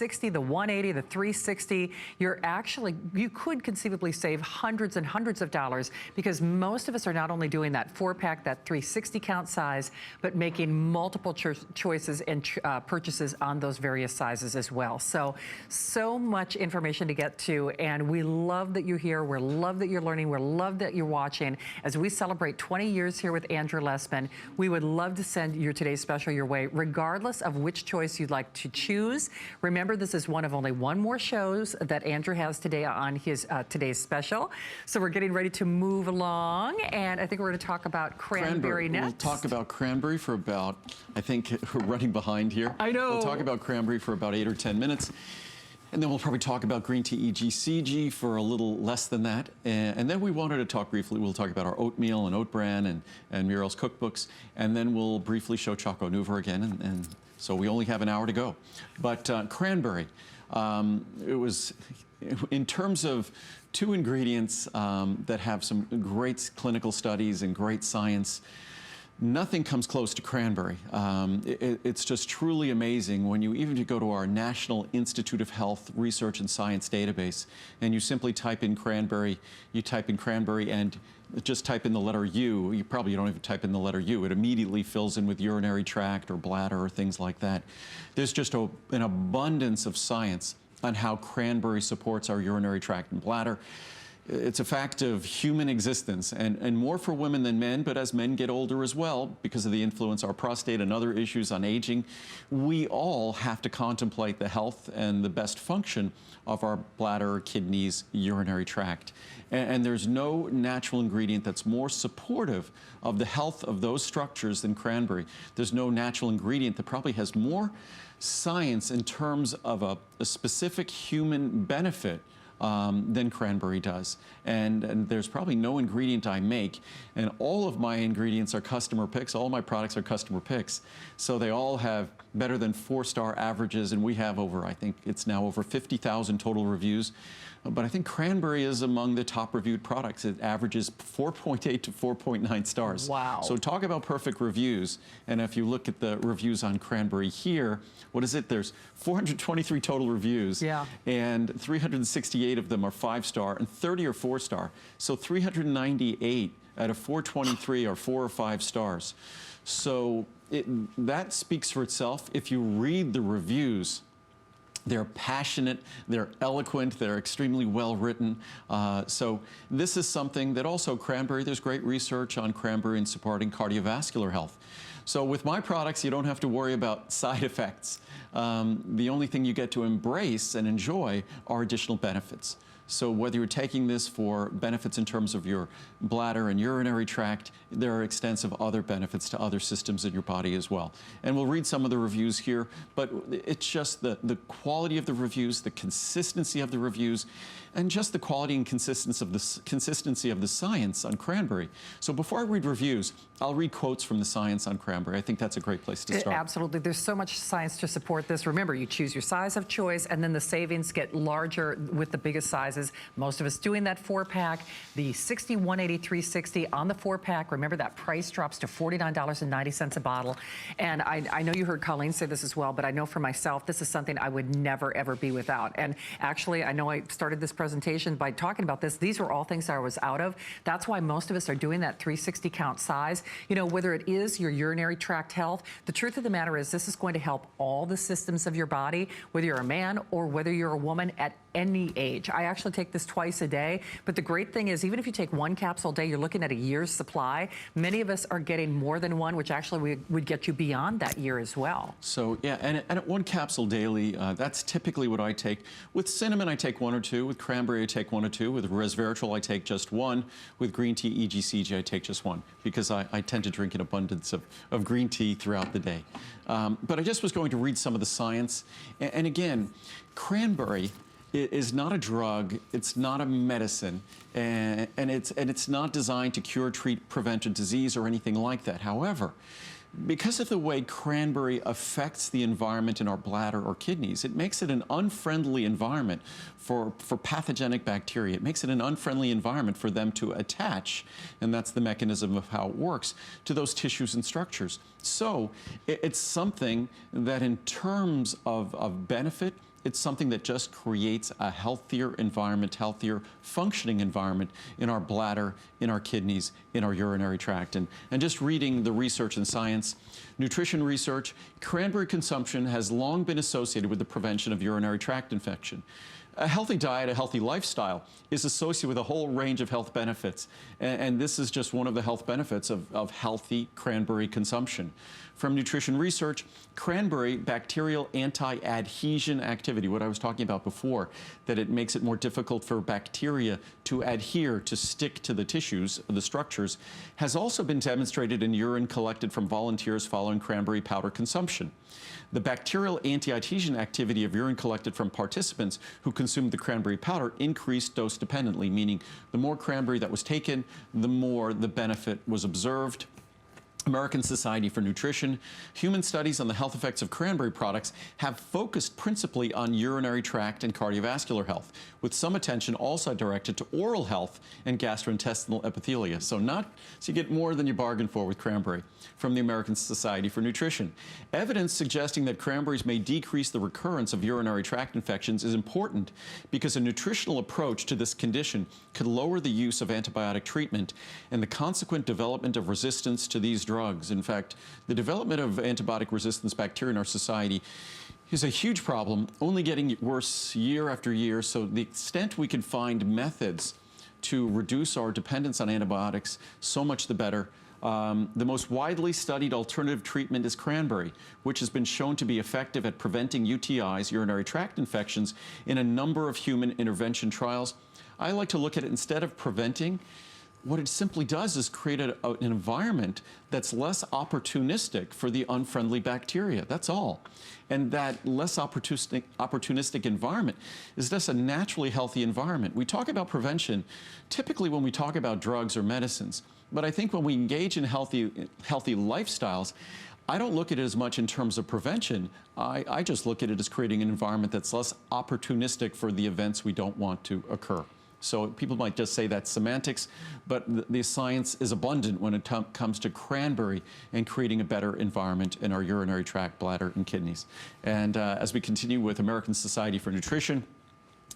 360, the 180, the 360, you could conceivably save hundreds and hundreds of dollars, because most of us are not only doing that 4-pack, that 360 count size, but making multiple choices and purchases on those various sizes as well. So much information to get to, and we love that you're here. We love that you're learning. We love that you're watching. As we celebrate 20 years here with Andrew Lessman, we would love to send your today's special your way, regardless of which choice you'd like to choose. Remember, this is one of only one more shows that Andrew has today on his today's special. So we're getting ready to move along, and I think we're going to talk about cranberry next. We'll talk about cranberry for about, I think we're running behind here. I know. We'll talk about cranberry for about 8 or 10 minutes. And then we'll probably talk about green tea EGCG for a little less than that. And then we wanted to talk briefly, we'll talk about our oatmeal and oat bran and Muriel's cookbooks. And then we'll briefly show Choco Nouveau again. And so we only have an hour to go. But cranberry, it was, in terms of 2 ingredients that have some great clinical studies and great science, nothing comes close to cranberry. It's just truly amazing when you even go to our National Institute of Health Research and Science database and you simply type in cranberry, and just type in the letter U. You probably don't even type in the letter U. It immediately fills in with urinary tract or bladder or things like that. There's just an abundance of science on how cranberry supports our urinary tract and bladder. It's a fact of human existence, and more for women than men, but as men get older as well, because of the influence of our prostate and other issues on aging, we all have to contemplate the health and the best function of our bladder, kidneys, urinary tract. And there's no natural ingredient that's more supportive of the health of those structures than cranberry. There's no natural ingredient that probably has more science in terms of a specific human benefit than cranberry does. And there's probably no ingredient I make, and all of my ingredients are customer picks. All my products are customer picks. So they all have better than 4-star averages, and we have over, I think it's now over 50,000 total reviews. But I think cranberry is among the top reviewed products. It averages 4.8 to 4.9 stars. Wow. So talk about perfect reviews. And if you look at the reviews on cranberry here, what is it? There's 423 total reviews. Yeah. And 368 of them are 5-star and 30 are 4-star. So 398 out of 423 are 4 or 5 stars. So that speaks for itself. If you read the reviews, they're passionate, they're eloquent, they're extremely well written. So this is something that also cranberry, there's great research on cranberry in supporting cardiovascular health. So with my products, you don't have to worry about side effects. The only thing you get to embrace and enjoy are additional benefits. So whether you're taking this for benefits in terms of your bladder and urinary tract, there are extensive other benefits to other systems in your body as well. And we'll read some of the reviews here, but it's just the quality of the reviews, the consistency of the reviews, and just the quality and consistency of the science on cranberry. So before I read reviews, I'll read quotes from the science on cranberry. I think that's a great place to start. Absolutely. There's so much science to support this. Remember, you choose your size of choice, and then the savings get larger with the biggest sizes. Most of us doing that 4-pack. The 60, 180, 360 on the 4-pack. Remember, that price drops to $49.90 a bottle. And I know you heard Colleen say this as well, but I know for myself, this is something I would never, ever be without. And actually, I know I started this presentation by talking about this. These were all things I was out of. That's why most of us are doing that 360 count size. You know, whether it is your urinary tract health, the truth of the matter is this is going to help all the systems of your body, whether you're a man or whether you're a woman at any age. I actually take this twice a day, but the great thing is even if you take 1 capsule a day, you're looking at a year's supply. Many of us are getting more than 1, which actually would get you beyond that year as well. So yeah, and at 1 capsule daily, that's typically what I take. With cinnamon, I take 1 or 2. With cranberry, I take 1 or 2. With resveratrol, I take just 1. With green tea EGCG, I take just 1 because I tend to drink an abundance of green tea throughout the day. But I just was going to read some of the science. And again, cranberry is not a drug, it's not a medicine, and it's not designed to cure, treat, prevent a disease or anything like that. However, because of the way cranberry affects the environment in our bladder or kidneys, it makes it an unfriendly environment for pathogenic bacteria. It makes it an unfriendly environment for them to attach, and that's the mechanism of how it works, to those tissues and structures. So it's something that in terms of benefit It's something that just creates a healthier environment, healthier functioning environment in our bladder, in our kidneys, in our urinary tract. And just reading the research and science, nutrition research, cranberry consumption has long been associated with the prevention of urinary tract infection. A healthy diet, a healthy lifestyle is associated with a whole range of health benefits. And this is just one of the health benefits of healthy cranberry consumption. From nutrition research, cranberry bacterial anti-adhesion activity, what I was talking about before, that it makes it more difficult for bacteria to adhere, to stick to the tissues, the structures, has also been demonstrated in urine collected from volunteers following cranberry powder consumption. The bacterial anti-adhesion activity of urine collected from participants who consumed the cranberry powder increased dose dependently, meaning the more cranberry that was taken, the more the benefit was observed. American Society for Nutrition, human studies on the health effects of cranberry products have focused principally on urinary tract and cardiovascular health, with some attention also directed to oral health and gastrointestinal epithelia. So you get more than you bargained for with cranberry. From the American Society for Nutrition, evidence suggesting that cranberries may decrease the recurrence of urinary tract infections is important because a nutritional approach to this condition could lower the use of antibiotic treatment and the consequent development of resistance to these drugs. In fact, the development of antibiotic resistance bacteria in our society is a huge problem, only getting worse year after year. So the extent we can find methods to reduce our dependence on antibiotics, so much the better. The most widely studied alternative treatment is cranberry, which has been shown to be effective at preventing UTIs, urinary tract infections, in a number of human intervention trials. I like to look at it instead of preventing. What it simply does is create an environment that's less opportunistic for the unfriendly bacteria. That's all. And that less opportunistic environment is just a naturally healthy environment. We talk about prevention typically when we talk about drugs or medicines. But I think when we engage in healthy lifestyles, I don't look at it as much in terms of prevention. I just look at it as creating an environment that's less opportunistic for the events we don't want to occur. So people might just say that's semantics, but the science is abundant when it comes to cranberry and creating a better environment in our urinary tract, bladder, and kidneys. And as we continue with American Society for Nutrition,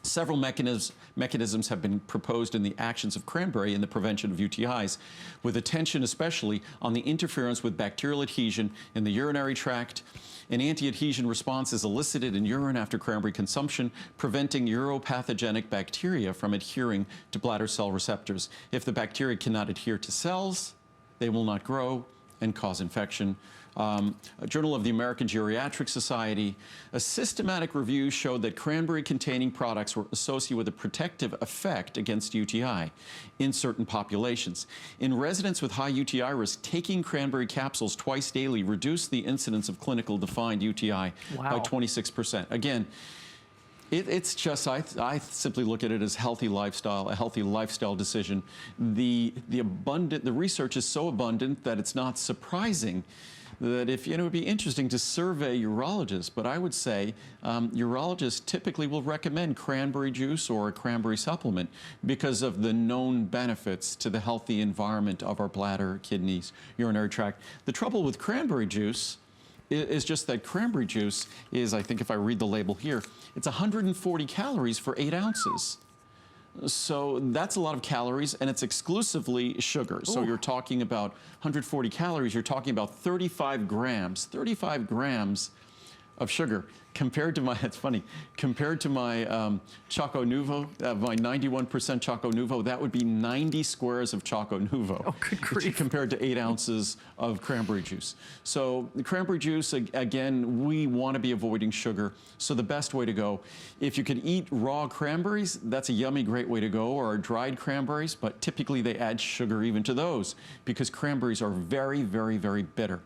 several mechanisms have been proposed in the actions of cranberry in the prevention of UTIs, with attention especially on the interference with bacterial adhesion in the urinary tract. An anti-adhesion response is elicited in urine after cranberry consumption, preventing uropathogenic bacteria from adhering to bladder cell receptors. If the bacteria cannot adhere to cells, they will not grow and cause infection. A Journal of the American Geriatric Society, a systematic review showed that cranberry-containing products were associated with a protective effect against UTI in certain populations. In residents with high UTI risk, taking cranberry capsules twice daily reduced the incidence of clinical defined UTI by 26%. Again, it's just, I simply look at it as healthy lifestyle, a healthy lifestyle decision. The research is so abundant that it's not surprising that if, it would be interesting to survey urologists, but I would say urologists typically will recommend cranberry juice or a cranberry supplement because of the known benefits to the healthy environment of our bladder, kidneys, urinary tract. The trouble with cranberry juice is just that cranberry juice is, I think if I read the label here, it's 140 calories for 8 ounces. So that's a lot of calories, and it's exclusively sugar. So you're talking about 140 calories, you're talking about 35 grams of sugar. Compared to my, it's funny, compared to my Choco Nuvo, my 91% Choco Nuvo, that would be 90 squares of Choco Nuvo. Oh, good grief. Compared to 8 ounces of cranberry juice. So the cranberry juice, again, we want to be avoiding sugar. So the best way to go, if you could eat raw cranberries, that's a yummy, great way to go, or dried cranberries, but typically they add sugar even to those because cranberries are very, very, very bitter.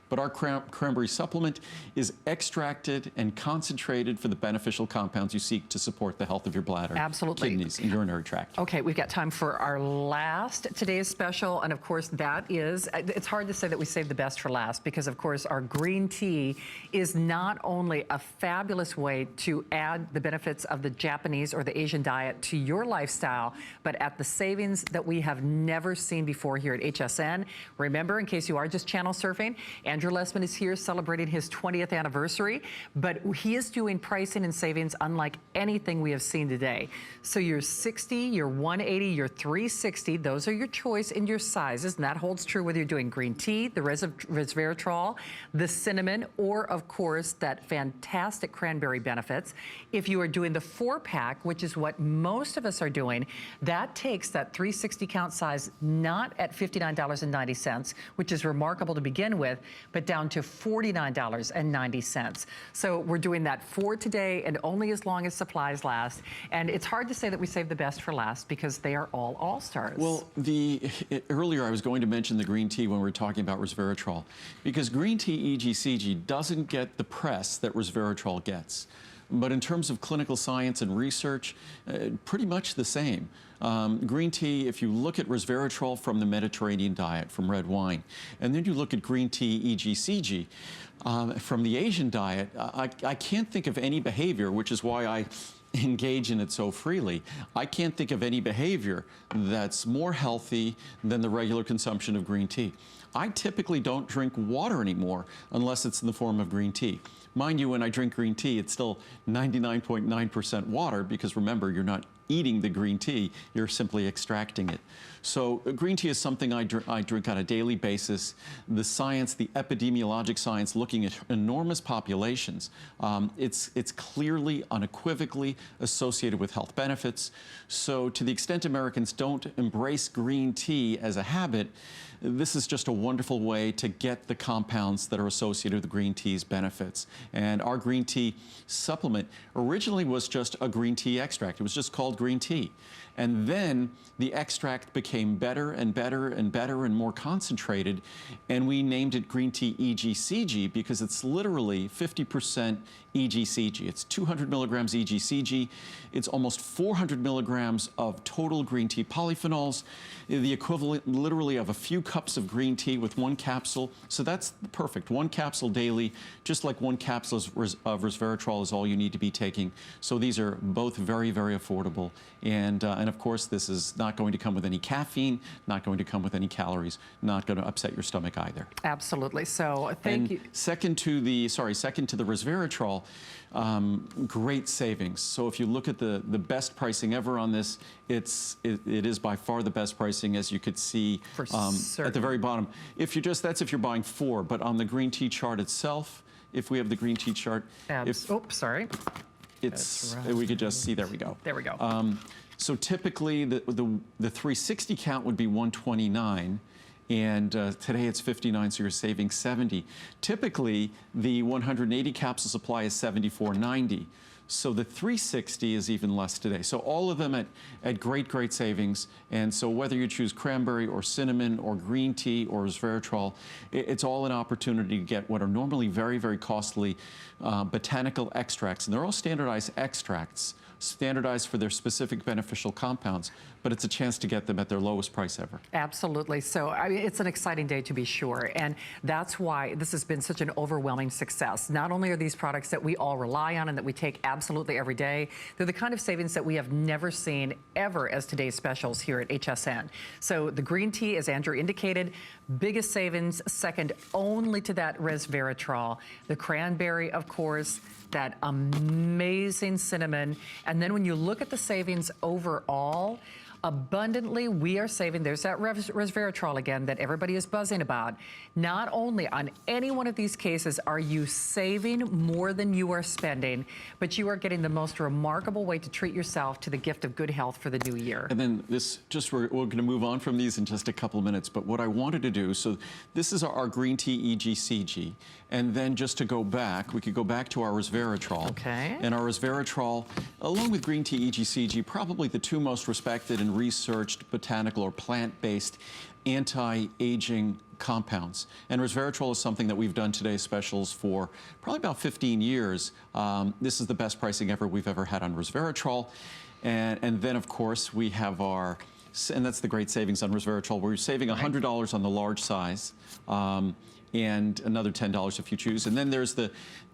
But our cranberry supplement is extracted and concentrated for the beneficial compounds you seek to support the health of your bladder, kidneys, and urinary tract. Okay, we've got time for our last today's special, and of course that is, it's hard to say that we saved the best for last because of course our green tea is not only a fabulous way to add the benefits of the Japanese or the Asian diet to your lifestyle, but at the savings that we have never seen before here at HSN. Remember, in case you are just channel surfing, Andrew Andrew Lessman is here celebrating his 20th anniversary, but he is doing pricing and savings unlike anything we have seen today. So your 60, your 180, your 360, those are your choice in your sizes, and that holds true whether you're doing green tea, the resveratrol, the cinnamon, or of course that fantastic cranberry benefits. If you are doing the 4-pack, which is what most of us are doing, that takes that 360 count size not at $59.90, which is remarkable to begin with, but down to $49.90. So we're doing that for today and only as long as supplies last. And it's hard to say that we saved the best for last because they are all stars. Well, earlier I was going to mention the green tea when we were talking about resveratrol, because green tea EGCG doesn't get the press that resveratrol gets. But in terms of clinical science and research, pretty much the same. Green tea, if you look at resveratrol from the Mediterranean diet, from red wine, and then you look at green tea EGCG from the Asian diet, I can't think of any behavior, which is why I engage in it so freely. I can't think of any behavior that's more healthy than the regular consumption of green tea. I typically don't drink water anymore unless it's in the form of green tea. Mind you, when I drink green tea, it's still 99.9% water because remember, you're not eating the green tea, you're simply extracting it. So green tea is something I drink on a daily basis. The science, the epidemiologic science, looking at enormous populations, it's clearly, unequivocally associated with health benefits. So to the extent Americans don't embrace green tea as a habit, this is just a wonderful way to get the compounds that are associated with green tea's benefits. And our green tea supplement originally was just a green tea extract. It was just called green tea. And then the extract became better and better and better and more concentrated. And we named it green tea EGCG because it's literally 50% EGCG. It's 200 milligrams EGCG. It's almost 400 milligrams of total green tea polyphenols, the equivalent literally of a few cups of green tea with one capsule. So that's perfect. One capsule daily, just like one capsule of resveratrol is all you need to be taking. So these are both very, very affordable. And of course, this is not going to come with any caffeine, not going to come with any calories, not going to upset your stomach either. Absolutely. So thank you. Second to the resveratrol, great savings. So if you look at the best pricing ever on this, it is by far the best pricing, as you could see at the very bottom. If you're buying 4, but on the green tea chart itself, if we have the green tea chart, sorry. We could just see, there we go. There we go. So typically the 360 count would be 129. And today it's 59, so you're saving 70. Typically, the 180 capsule supply is 74.90. So the 360 is even less today. So all of them at great, great savings. And so whether you choose cranberry or cinnamon or green tea or resveratrol, it's all an opportunity to get what are normally very, very costly botanical extracts. And they're all standardized extracts, standardized for their specific beneficial compounds, but it's a chance to get them at their lowest price ever. Absolutely. So I mean, it's an exciting day to be sure. And that's why this has been such an overwhelming success. Not only are these products that we all rely on and that we take absolutely every day, they're the kind of savings that we have never seen ever as today's specials here at HSN. So the green tea, as Andrew indicated, biggest savings, second only to that resveratrol. The cranberry, of course, that amazing cinnamon. And then when you look at the savings overall, abundantly, we are saving, there's that resveratrol again that everybody is buzzing about. Not only on any one of these cases are you saving more than you are spending, but you are getting the most remarkable way to treat yourself to the gift of good health for the new year. And then we're going to move on from these in just a couple of minutes, but what I wanted to do, so this is our green tea EGCG, and then just to go back, we could go back to our resveratrol. Okay. And our resveratrol, along with green tea EGCG, probably the two most respected and researched botanical or plant-based anti-aging compounds. And resveratrol is something that we've done today's specials for probably about 15 years. This is the best pricing ever we've ever had on resveratrol. And then, of course, we have and that's the great savings on resveratrol. We're saving $100 on the large size. and another $10 if you choose. And then there's the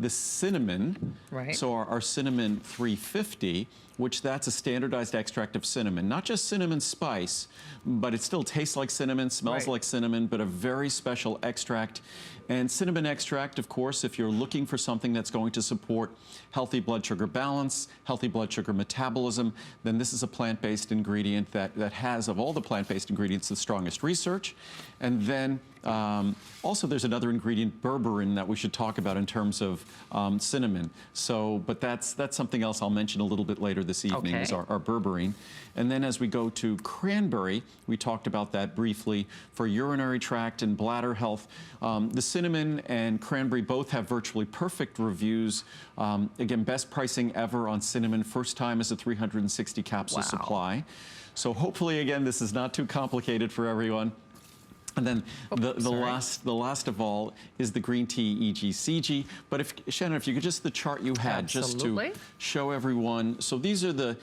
cinnamon. Right. So our cinnamon 350, which that's a standardized extract of cinnamon. Not just cinnamon spice, but it still tastes like cinnamon, smells Right. like cinnamon, but a very special extract. And cinnamon extract, of course, if you're looking for something that's going to support healthy blood sugar balance, healthy blood sugar metabolism, then this is a plant-based ingredient that has, of all the plant-based ingredients, the strongest research. And then also there's another ingredient, berberine, that we should talk about in terms of cinnamon. So, but that's something else I'll mention a little bit later this evening, is Okay. our berberine. And then as we go to cranberry, we talked about that briefly for urinary tract and bladder health. The cinnamon and cranberry both have virtually perfect reviews. Again, best pricing ever on cinnamon, first time as a 360 capsule Wow. supply. So hopefully, again, this is not too complicated for everyone. And then the last of all is the green tea EGCG. But if, Shannon, if you could just, the chart you had, Absolutely. just to show everyone. So these are the,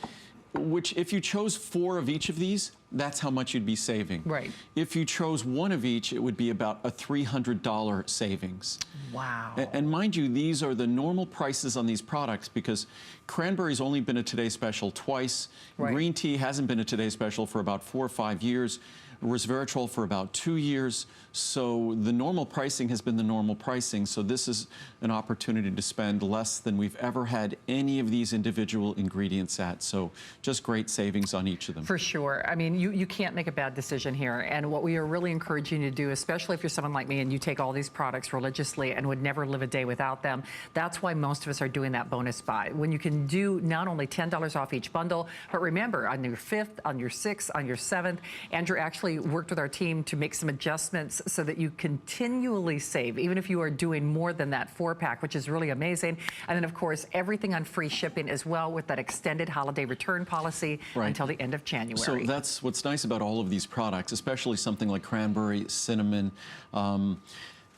which if you chose 4 of each of these, that's how much you'd be saving. Right. If you chose 1 of each, it would be about a $300 savings. Wow. And mind you, these are the normal prices on these products because cranberry's only been a Today Special twice. Right. Green tea hasn't been a Today Special for about 4 or 5 years. Resveratrol for about 2 years. So the normal pricing has been the normal pricing. So this is an opportunity to spend less than we've ever had any of these individual ingredients at. So just great savings on each of them. For sure. I mean, you can't make a bad decision here. And what we are really encouraging you to do, especially if you're someone like me and you take all these products religiously and would never live a day without them, that's why most of us are doing that bonus buy. When you can do not only $10 off each bundle, but remember, on your 5th, on your 6th, on your 7th, Andrew actually worked with our team to make some adjustments so that you continually save, even if you are doing more than that 4-pack, which is really amazing. And then, of course, everything on free shipping as well with that extended holiday return policy Right. until the end of January. So that's what's nice about all of these products, especially something like cranberry, cinnamon.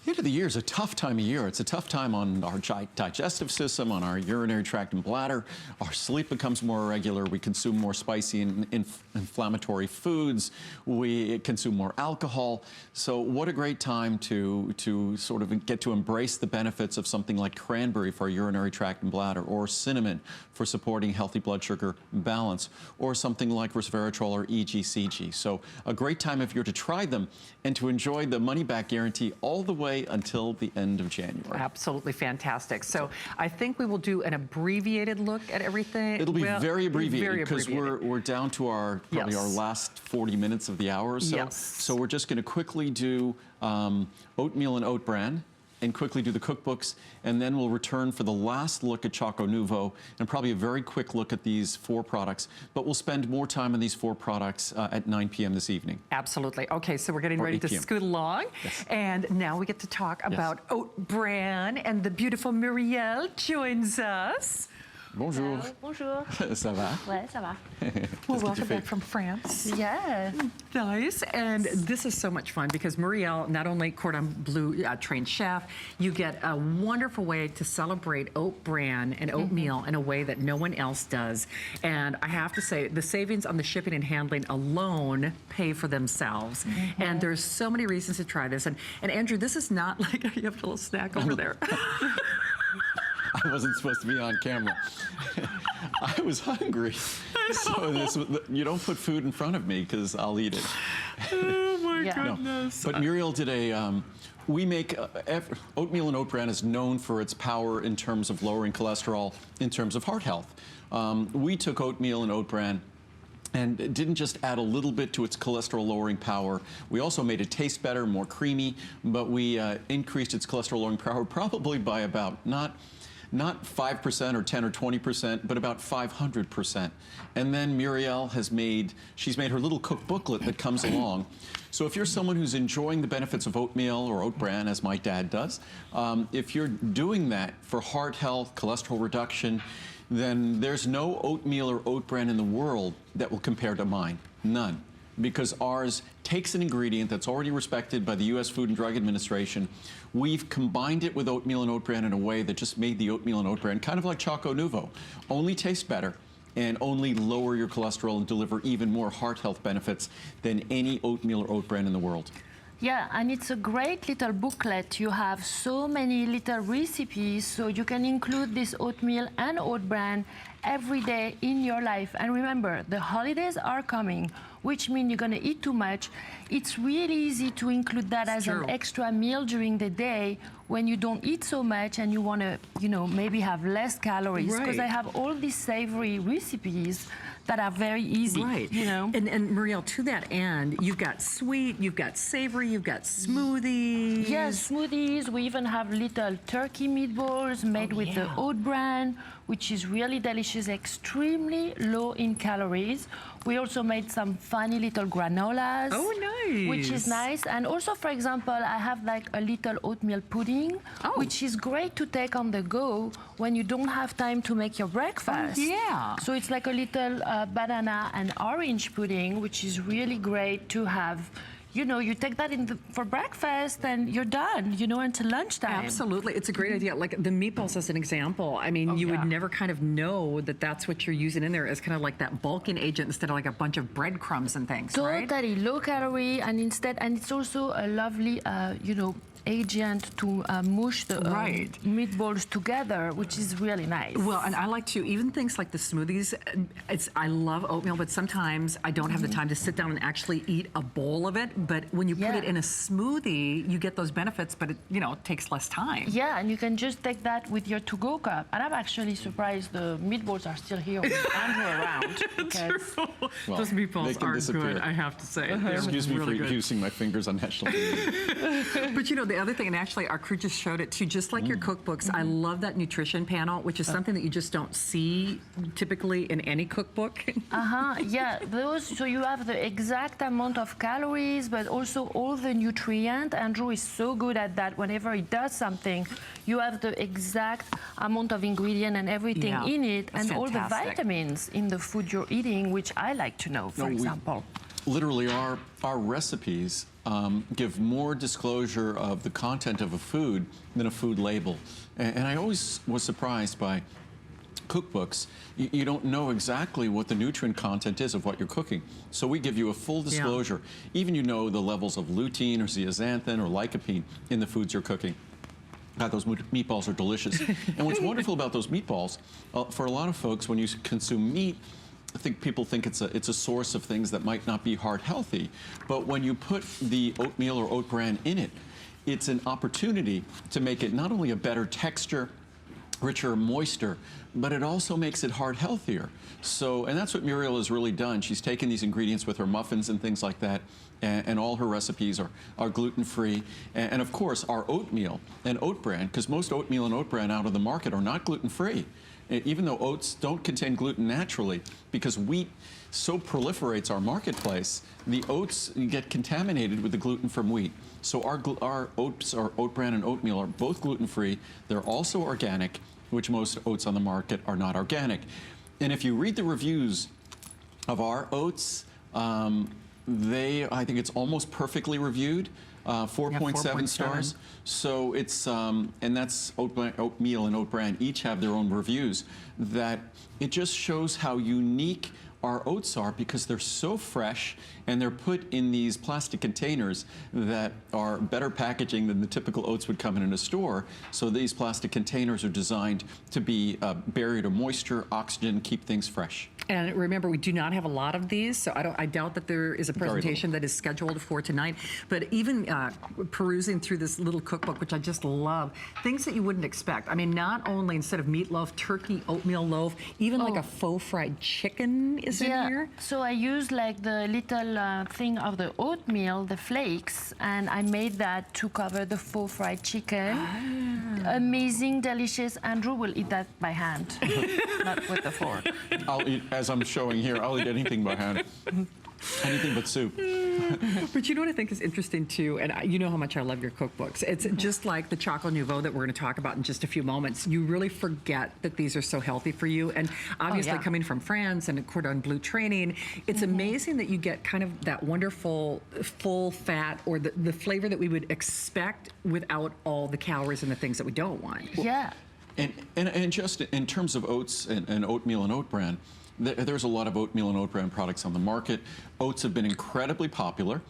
The end of the year is a tough time of year. It's a tough time on our digestive system, on our urinary tract and bladder. Our sleep becomes more irregular. We consume more spicy and inflammatory foods. We consume more alcohol. So what a great time to sort of get to embrace the benefits of something like cranberry for our urinary tract and bladder, or cinnamon for supporting healthy blood sugar balance, or something like resveratrol or EGCG. So a great time if you're to try them and to enjoy the money-back guarantee all the way until the end of January. Absolutely fantastic. So I think we will do an abbreviated look at everything. It'll be Well, very abbreviated very because abbreviated. we're down to probably our Yes. last 40 minutes of the hour or so. Yes. So we're just going to quickly do oatmeal and oat bran, and quickly do the cookbooks, and then we'll return for the last look at Choco Nuvo, and probably a very quick look at these 4 products. But we'll spend more time on these 4 products at 9 p.m. this evening. Absolutely. Okay, so we're getting Or ready 8 to p.m. scoot along. Yes. And now we get to talk about oat bran, and the beautiful Muriel joins us. Bonjour. Bonjour. Ça va? Ouais, ça va. Well, Qu'est-ce que tu welcome fais? back from France. Yeah. Nice. And this is so much fun because Muriel, not only Cordon Bleu trained chef, you get a wonderful way to celebrate oat bran and oatmeal in a way that no one else does. And I have to say, the savings on the shipping and handling alone pay for themselves. And there's so many reasons to try this. And Andrew, this is not like you have a little snack over there. I wasn't supposed to be on camera. I was hungry. So you don't put food in front of me because I'll eat it. Oh my Yeah. No. goodness. But Muriel did we make, oatmeal and oat bran is known for its power in terms of lowering cholesterol, in terms of heart health. We took oatmeal and oat bran and didn't just add a little bit to its cholesterol lowering power. We also made it taste better, more creamy, but we increased its cholesterol lowering power probably by about not 5% or 10 or 20%, but about 500%. And then Muriel she's made her little cook booklet that comes along. So if you're someone who's enjoying the benefits of oatmeal or oat bran, as my dad does, if you're doing that for heart health, cholesterol reduction, then there's no oatmeal or oat bran in the world that will compare to mine. None. Because ours takes an ingredient that's already respected by the U.S. Food and Drug Administration. We've combined it with oatmeal and oat bran in a way that just made the oatmeal and oat bran kind of like Choco Nuvo. Only taste better and only lower your cholesterol and deliver even more heart health benefits than any oatmeal or oat bran in the world. Yeah, and it's a great little booklet. You have so many little recipes, so you can include this oatmeal and oat bran every day in your life. And remember, the holidays are coming, which means you're going to eat too much. It's really easy to include that as true. an extra meal during the day when you don't eat so much and you want to, maybe have less calories. Because Right. I have all these savory recipes that are very easy. Right. And Muriel, to that end, you've got sweet, you've got savory, you've got smoothies. Yes, smoothies. We even have little turkey meatballs made with the yeah. oat bran, which is really delicious, extremely low in calories. We also made some funny little granolas. Oh, nice. Which is nice. And also, for example, I have like a little oatmeal pudding, which is great to take on the go when you don't have time to make your breakfast. yeah. So it's like a little banana and orange pudding, which is really great to have. You take that for breakfast and you're done, until lunchtime. Absolutely. It's a great idea. Like the meatballs as an example. I mean, you would never kind of know that that's what you're using in there as kind of like that bulking agent instead of like a bunch of breadcrumbs and things, right? Totally low calorie, and it's also a lovely, agent to mush the Right. meatballs together, which is really nice. Well, and I like to, even things like the smoothies, I love oatmeal, but sometimes I don't have the time to sit down and actually eat a bowl of it. But when you put it in a smoothie, you get those benefits, but it, takes less time. Yeah, and you can just take that with your to-go cup. And I'm actually surprised the meatballs are still here with Andrew around. Because Well, those they meatballs can are disappear. good, I have to say. They're Excuse me really for good. using my fingers on national TV. But the other thing, and actually our crew just showed it too, just like your cookbooks, I love that nutrition panel, which is something that you just don't see typically in any cookbook. Yeah, so you have the exact amount of calories, but also all the nutrient. Andrew is so good at that. Whenever he does something, you have the exact amount of ingredient and everything Yeah, in it, that's and all the fantastic. vitamins in the food you're eating, which I like to know, for example. Literally, our recipes give more disclosure of the content of a food than a food label. And I always was surprised by cookbooks. You don't know exactly what the nutrient content is of what you're cooking. So we give you a full disclosure. Even the levels of lutein or zeaxanthin or lycopene in the foods you're cooking. God, those meatballs are delicious. And what's wonderful about those meatballs, for a lot of folks, when you consume meat, I think people think it's a source of things that might not be heart healthy. But when you put the oatmeal or oat bran in it, it's an opportunity to make it not only a better texture, richer, moister, but it also makes it heart healthier. So, and that's what Muriel has really done. She's taken these ingredients with her muffins and things like that, and all her recipes are gluten-free. And of course, our oatmeal and oat bran, because most oatmeal and oat bran out of the market are not gluten-free. Even though oats don't contain gluten naturally, because wheat so proliferates our marketplace, the oats get contaminated with the gluten from wheat. So our oats, our oat bran and oatmeal are both gluten-free. They're also organic, which most oats on the market are not organic. And if you read the reviews of our oats, I think it's almost perfectly reviewed. 4.7 stars. So it's, and that's oatmeal and oat bran each have their own reviews, that it just shows how unique our oats are because they're so fresh and they're put in these plastic containers that are better packaging than the typical oats would come in a store. So these plastic containers are designed to be barrier to moisture, oxygen, keep things fresh. And remember, we do not have a lot of these, so I doubt that there is a presentation that is scheduled for tonight. But even perusing through this little cookbook, which I just love, things that you wouldn't expect. I mean, not only instead of meatloaf, turkey, oatmeal loaf, even like a faux fried chicken is in here. So I used like the little thing of the oatmeal, the flakes, and I made that to cover the faux fried chicken. Amazing, delicious. Andrew will eat that by hand, not with the fork. I'll eat, as I'm showing here, I'll eat anything by hand. Anything but soup. But you know what I think is interesting too, and you know how much I love your cookbooks. It's just like the Choco Nouveau that we're going to talk about in just a few moments. You really forget that these are so healthy for you. And obviously coming from France and Cordon Bleu training, it's amazing that you get kind of that wonderful full fat or the flavor that we would expect without all the calories and the things that we don't want. Yeah. And just in terms of oats and oatmeal and oat bran, there's a lot of oatmeal and oat bran products on the market. Oats have been incredibly popular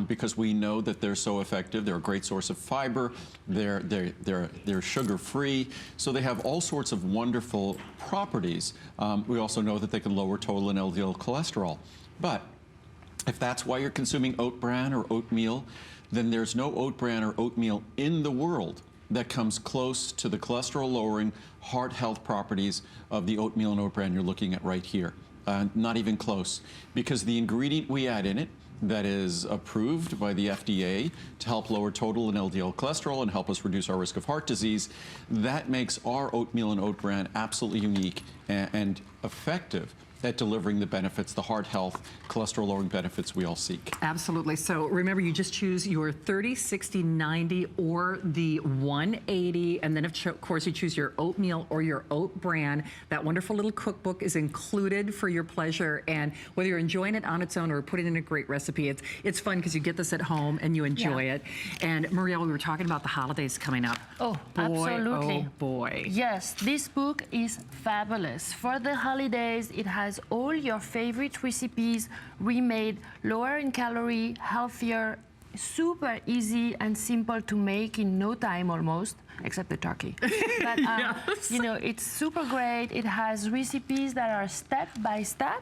because we know that they're so effective. They're a great source of fiber. They're sugar-free. So they have all sorts of wonderful properties. We also know that they can lower total and LDL cholesterol. But if that's why you're consuming oat bran or oatmeal, then there's no oat bran or oatmeal in the world that comes close to the cholesterol-lowering, heart health properties of the oatmeal and oat bran you're looking at right here. Not even close, because the ingredient we add in it that is approved by the FDA to help lower total and LDL cholesterol and help us reduce our risk of heart disease, that makes our oatmeal and oat bran absolutely unique and effective at delivering the benefits, the heart health, cholesterol-lowering benefits we all seek. Absolutely. So remember, you just choose your 30, 60, 90, or the 180, and then of course you choose your oatmeal or your oat bran. That wonderful little cookbook is included for your pleasure, and whether you're enjoying it on its own or putting in a great recipe, it's fun because you get this at home and you enjoy it. And Muriel, we were talking about the holidays coming up. Oh, boy, absolutely. Oh boy. Yes, this book is fabulous. For the holidays, it has all your favorite recipes remade, lower in calorie, healthier, super easy and simple to make in no time almost, except the turkey. But, Yes. you know, it's super great. It has recipes that are step by step.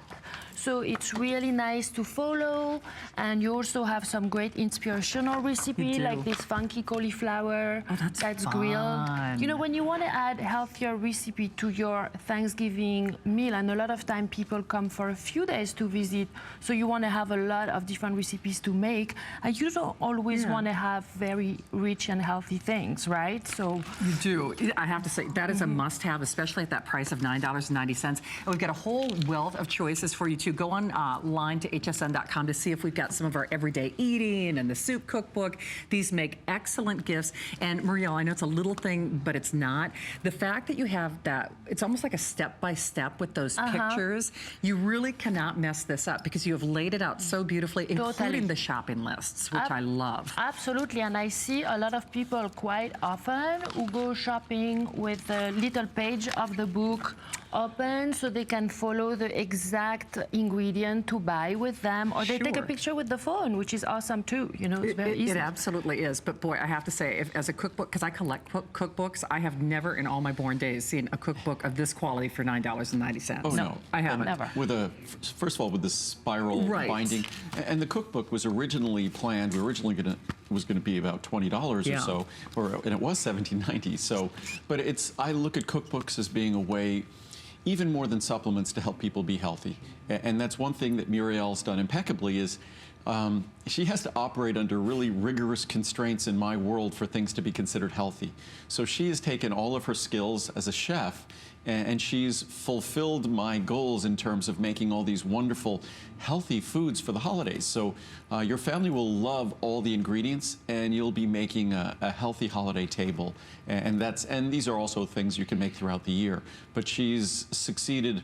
So it's really nice to follow. And you also have some great inspirational recipe do. like this funky cauliflower that's grilled. fun. You know, when you want to add healthier recipe to your Thanksgiving meal, and a lot of time people come for a few days to visit, so you want to have a lot of different recipes to make, and you don't always want to have very rich and healthy things, right? So You do. I have to say, that is a must-have, especially at that price of $9.90. And we've got a whole wealth of choices for you to go online to hsn.com to see if we've got some of our everyday eating and the soup cookbook. These make excellent gifts. And Muriel, I know it's a little thing, but it's not. The fact that you have that, it's almost like a step-by-step with those pictures. You really cannot mess this up because you have laid it out so beautifully, including the shopping lists, which I love. absolutely, and I see a lot of people quite often who go shopping with a little page of the book open so they can follow the exact ingredient to buy with them, or they take a Sure. picture with the phone, which is awesome too. You know, it's very easy. It absolutely is. But boy, I have to say, as a cookbook, because I collect cookbooks, I have never in all my born days seen a cookbook of this quality for $9.90. Oh, no. I haven't. Never. With first of all, with the spiral Right. binding, and the cookbook was originally planned. We originally was going to be about $20 Yeah. or so, and it was $17.90. So, but I look at cookbooks as being a way, even more than supplements, to help people be healthy. And that's one thing that Muriel's done impeccably is she has to operate under really rigorous constraints in my world for things to be considered healthy. So she has taken all of her skills as a chef and she's fulfilled my goals in terms of making all these wonderful, healthy foods for the holidays. So your family will love all the ingredients, and you'll be making a healthy holiday table. And these are also things you can make throughout the year. But she's succeeded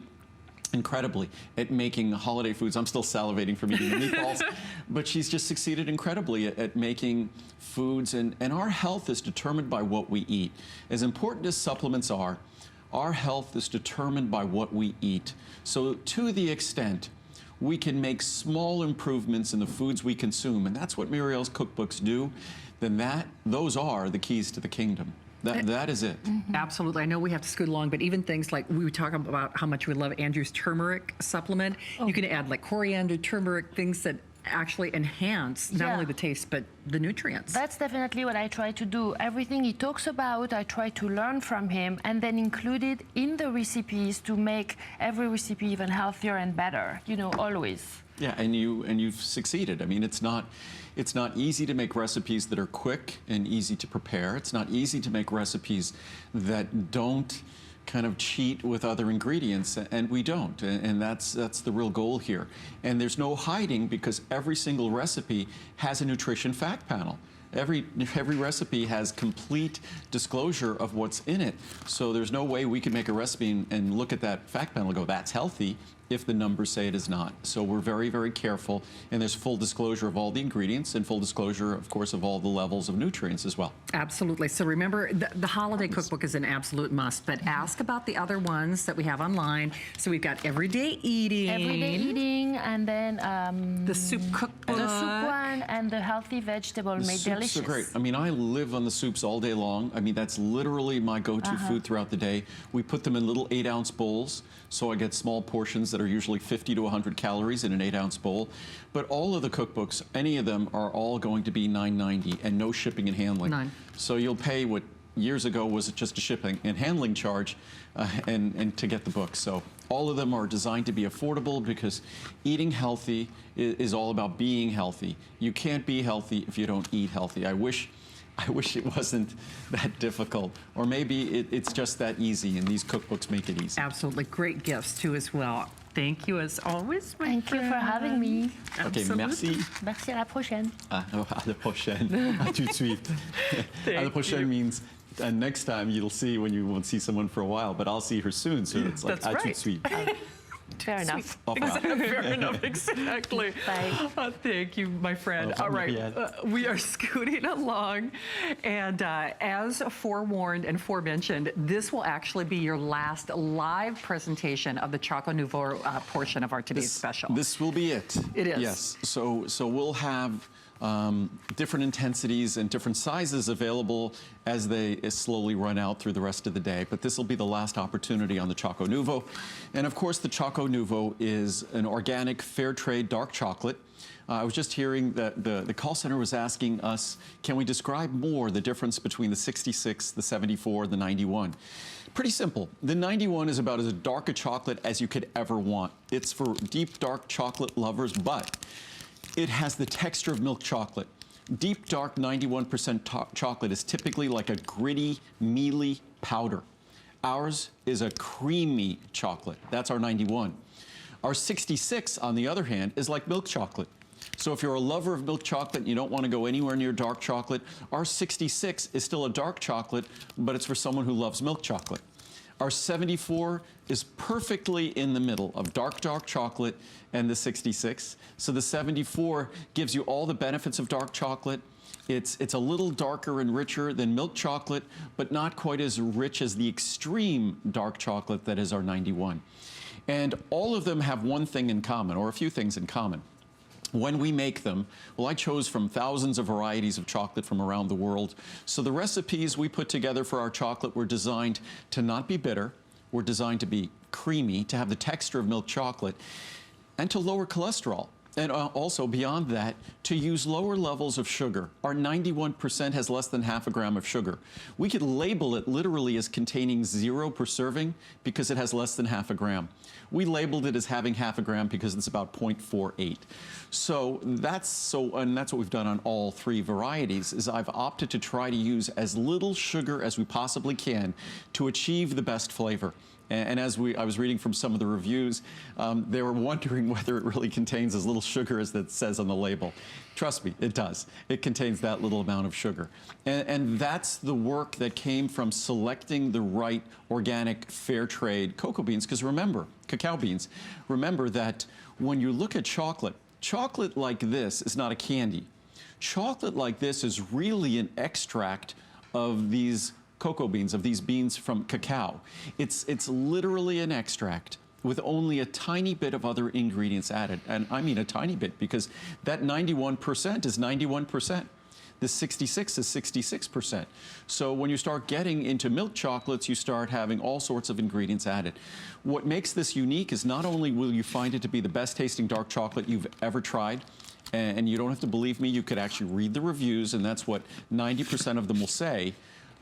incredibly at making holiday foods. I'm still salivating from eating the meatballs, but she's just succeeded incredibly at making foods. And our health is determined by what we eat. As important as supplements are, our health is determined by what we eat. So to the extent we can make small improvements in the foods we consume, and that's what Muriel's cookbooks do, then those are the keys to the kingdom. That is it. Absolutely. I know we have to scoot along, but even things like we were talking about how much we love Andrew's turmeric supplement. You can add like coriander, turmeric, things that actually enhance not only the taste but the nutrients. That's definitely what I try to do. Everything he talks about, I try to learn from him and then include it in the recipes to make every recipe even healthier and better, you know, always. Yeah, and you've succeeded. I mean, it's not easy to make recipes that are quick and easy to prepare. It's not easy to make recipes that don't kind of cheat with other ingredients, and we don't, and that's the real goal here. And there's no hiding, because every single recipe has a nutrition fact panel. Every recipe has complete disclosure of what's in it. So there's no way we can make a recipe and look at that fact panel and go, that's healthy, if the numbers say it is not. So we're very, very careful, and there's full disclosure of all the ingredients and full disclosure, of course, of all the levels of nutrients as well. Absolutely. So remember, the holiday cookbook is an absolute must, but ask about the other ones that we have online. So we've got everyday eating, and then the soup cookbook, the soup one, and the healthy vegetable The made soups delicious. are great. I mean, I live on the soups all day long. I mean, that's literally my go-to food throughout the day. We put them in little 8-ounce bowls, so I get small portions that are usually 50 to 100 calories in an 8-ounce bowl. But all of the cookbooks, any of them, are all going to be $9.90 and no shipping and handling. None. So you'll pay what years ago was just a shipping and handling charge and to get the book. So all of them are designed to be affordable because eating healthy is all about being healthy. You can't be healthy if you don't eat healthy. I wish it wasn't that difficult, or maybe it's just that easy, and these cookbooks make it easy. Absolutely. Great gifts, too, as well. Thank you, as always, my Thank you for having me. Okay, Absolutely. merci. Merci, à la prochaine. À la prochaine. À tout de suite. À la prochaine means next time you'll see when you won't see someone for a while, but I'll see her soon, so it's like That's à tout de right. suite. Fair enough. Au revoir. Fair enough, exactly. Bye. Thank you, my friend. Au revoir, All right, Marianne. we are scooting along, and as forewarned and forementioned, this will actually be your last live presentation of the Choco Nouveau portion of our today's special. This will be it. It is. Yes. So we'll have different intensities and different sizes available as they slowly run out through the rest of the day. But this will be the last opportunity on the Choco Nouveau. And of course, the Choco Nouveau is an organic, fair trade dark chocolate. I was just hearing that the call center was asking us, can we describe more the difference between the 66, the 74, the 91? Pretty simple. The 91 is about as dark a chocolate as you could ever want. It's for deep, dark chocolate lovers, but it has the texture of milk chocolate. Deep, dark 91% chocolate is typically like a gritty, mealy powder. Ours is a creamy chocolate. That's our 91. Our 66, on the other hand, is like milk chocolate. So if you're a lover of milk chocolate and you don't want to go anywhere near dark chocolate, our 66 is still a dark chocolate, but it's for someone who loves milk chocolate. Our 74 is perfectly in the middle of dark chocolate and the 66. So the 74 gives you all the benefits of dark chocolate. It's a little darker and richer than milk chocolate, but not quite as rich as the extreme dark chocolate that is our 91. And all of them have one thing in common, or a few things in common. When we make them, well, I chose from thousands of varieties of chocolate from around the world. So the recipes we put together for our chocolate were designed to not be bitter, were designed to be creamy, to have the texture of milk chocolate, and to lower cholesterol. And also, beyond that, to use lower levels of sugar. Our 91% has less than half a gram of sugar. We could label it literally as containing 0 per serving because it has less than half a gram. We labeled it as having half a gram because it's about 0.48. And that's what we've done on all three varieties, is I've opted to try to use as little sugar as we possibly can to achieve the best flavor. And as I was reading from some of the reviews, they were wondering whether it really contains as little sugar as it says on the label. Trust me, it does. It contains that little amount of sugar. And that's the work that came from selecting the right organic, fair trade cocoa beans. Because remember, cacao beans, remember that when you look at chocolate like this is not a candy. Chocolate like this is really an extract of these cocoa beans, of these beans from cacao. It's literally an extract with only a tiny bit of other ingredients added. And I mean a tiny bit, because that 91% is 91%. The 66 is 66%. So when you start getting into milk chocolates, you start having all sorts of ingredients added. What makes this unique is not only will you find it to be the best tasting dark chocolate you've ever tried, and you don't have to believe me, you could actually read the reviews, and that's what 90% of them will say,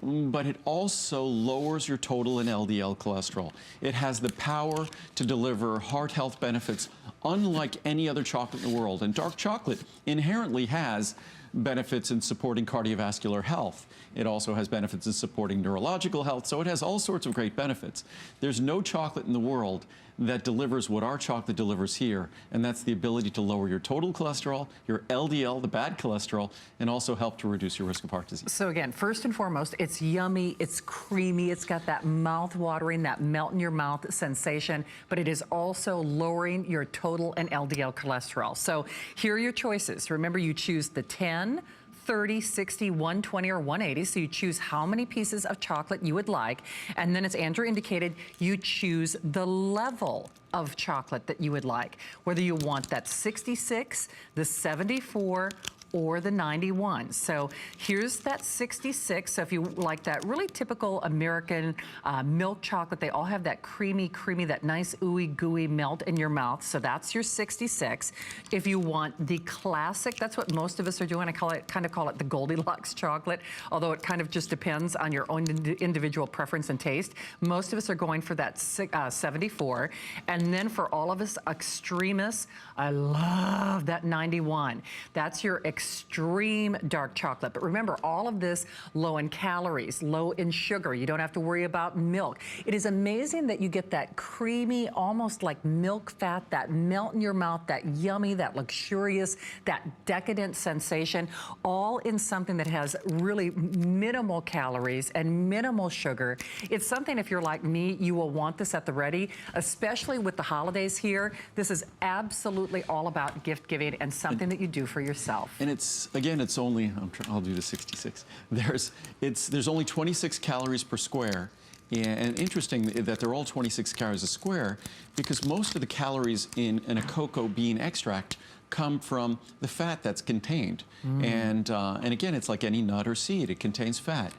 but it also lowers your total in LDL cholesterol. It has the power to deliver heart health benefits unlike any other chocolate in the world. And dark chocolate inherently has benefits in supporting cardiovascular health. It also has benefits in supporting neurological health, so it has all sorts of great benefits. There's no chocolate in the world that delivers what our chocolate delivers here, and that's the ability to lower your total cholesterol, your LDL, the bad cholesterol, and also help to reduce your risk of heart disease. So again, first and foremost, it's yummy, it's creamy, it's got that mouth-watering, that melt-in-your-mouth sensation, but it is also lowering your total and LDL cholesterol. So here are your choices. Remember, you choose the 10, 30, 60, 120, or 180. So you choose how many pieces of chocolate you would like. And then, as Andrew indicated, you choose the level of chocolate that you would like, whether you want that 66, the 74, or the 91. So here's that 66. So if you like that really typical American milk chocolate, they all have that creamy, that nice ooey gooey melt in your mouth. So that's your 66. If you want the classic, that's what most of us are doing. I kind of call it the Goldilocks chocolate, although it kind of just depends on your own individual preference and taste. Most of us are going for that 74. And then for all of us extremists, I love that 91. That's your extreme dark chocolate. But remember, all of this low in calories, low in sugar. You don't have to worry about milk. It is amazing that you get that creamy, almost like milk fat, that melt in your mouth, that yummy, that luxurious, that decadent sensation, all in something that has really minimal calories and minimal sugar. It's something, if you're like me, you will want this at the ready, especially with the holidays here. This is absolutely all about gift giving and something that you do for yourself. And it's only, I'll do the 66. There's only 26 calories per square. And interesting that they're all 26 calories a square, because most of the calories in a cocoa bean extract come from the fat that's contained. And again, it's like any nut or seed, it contains fat.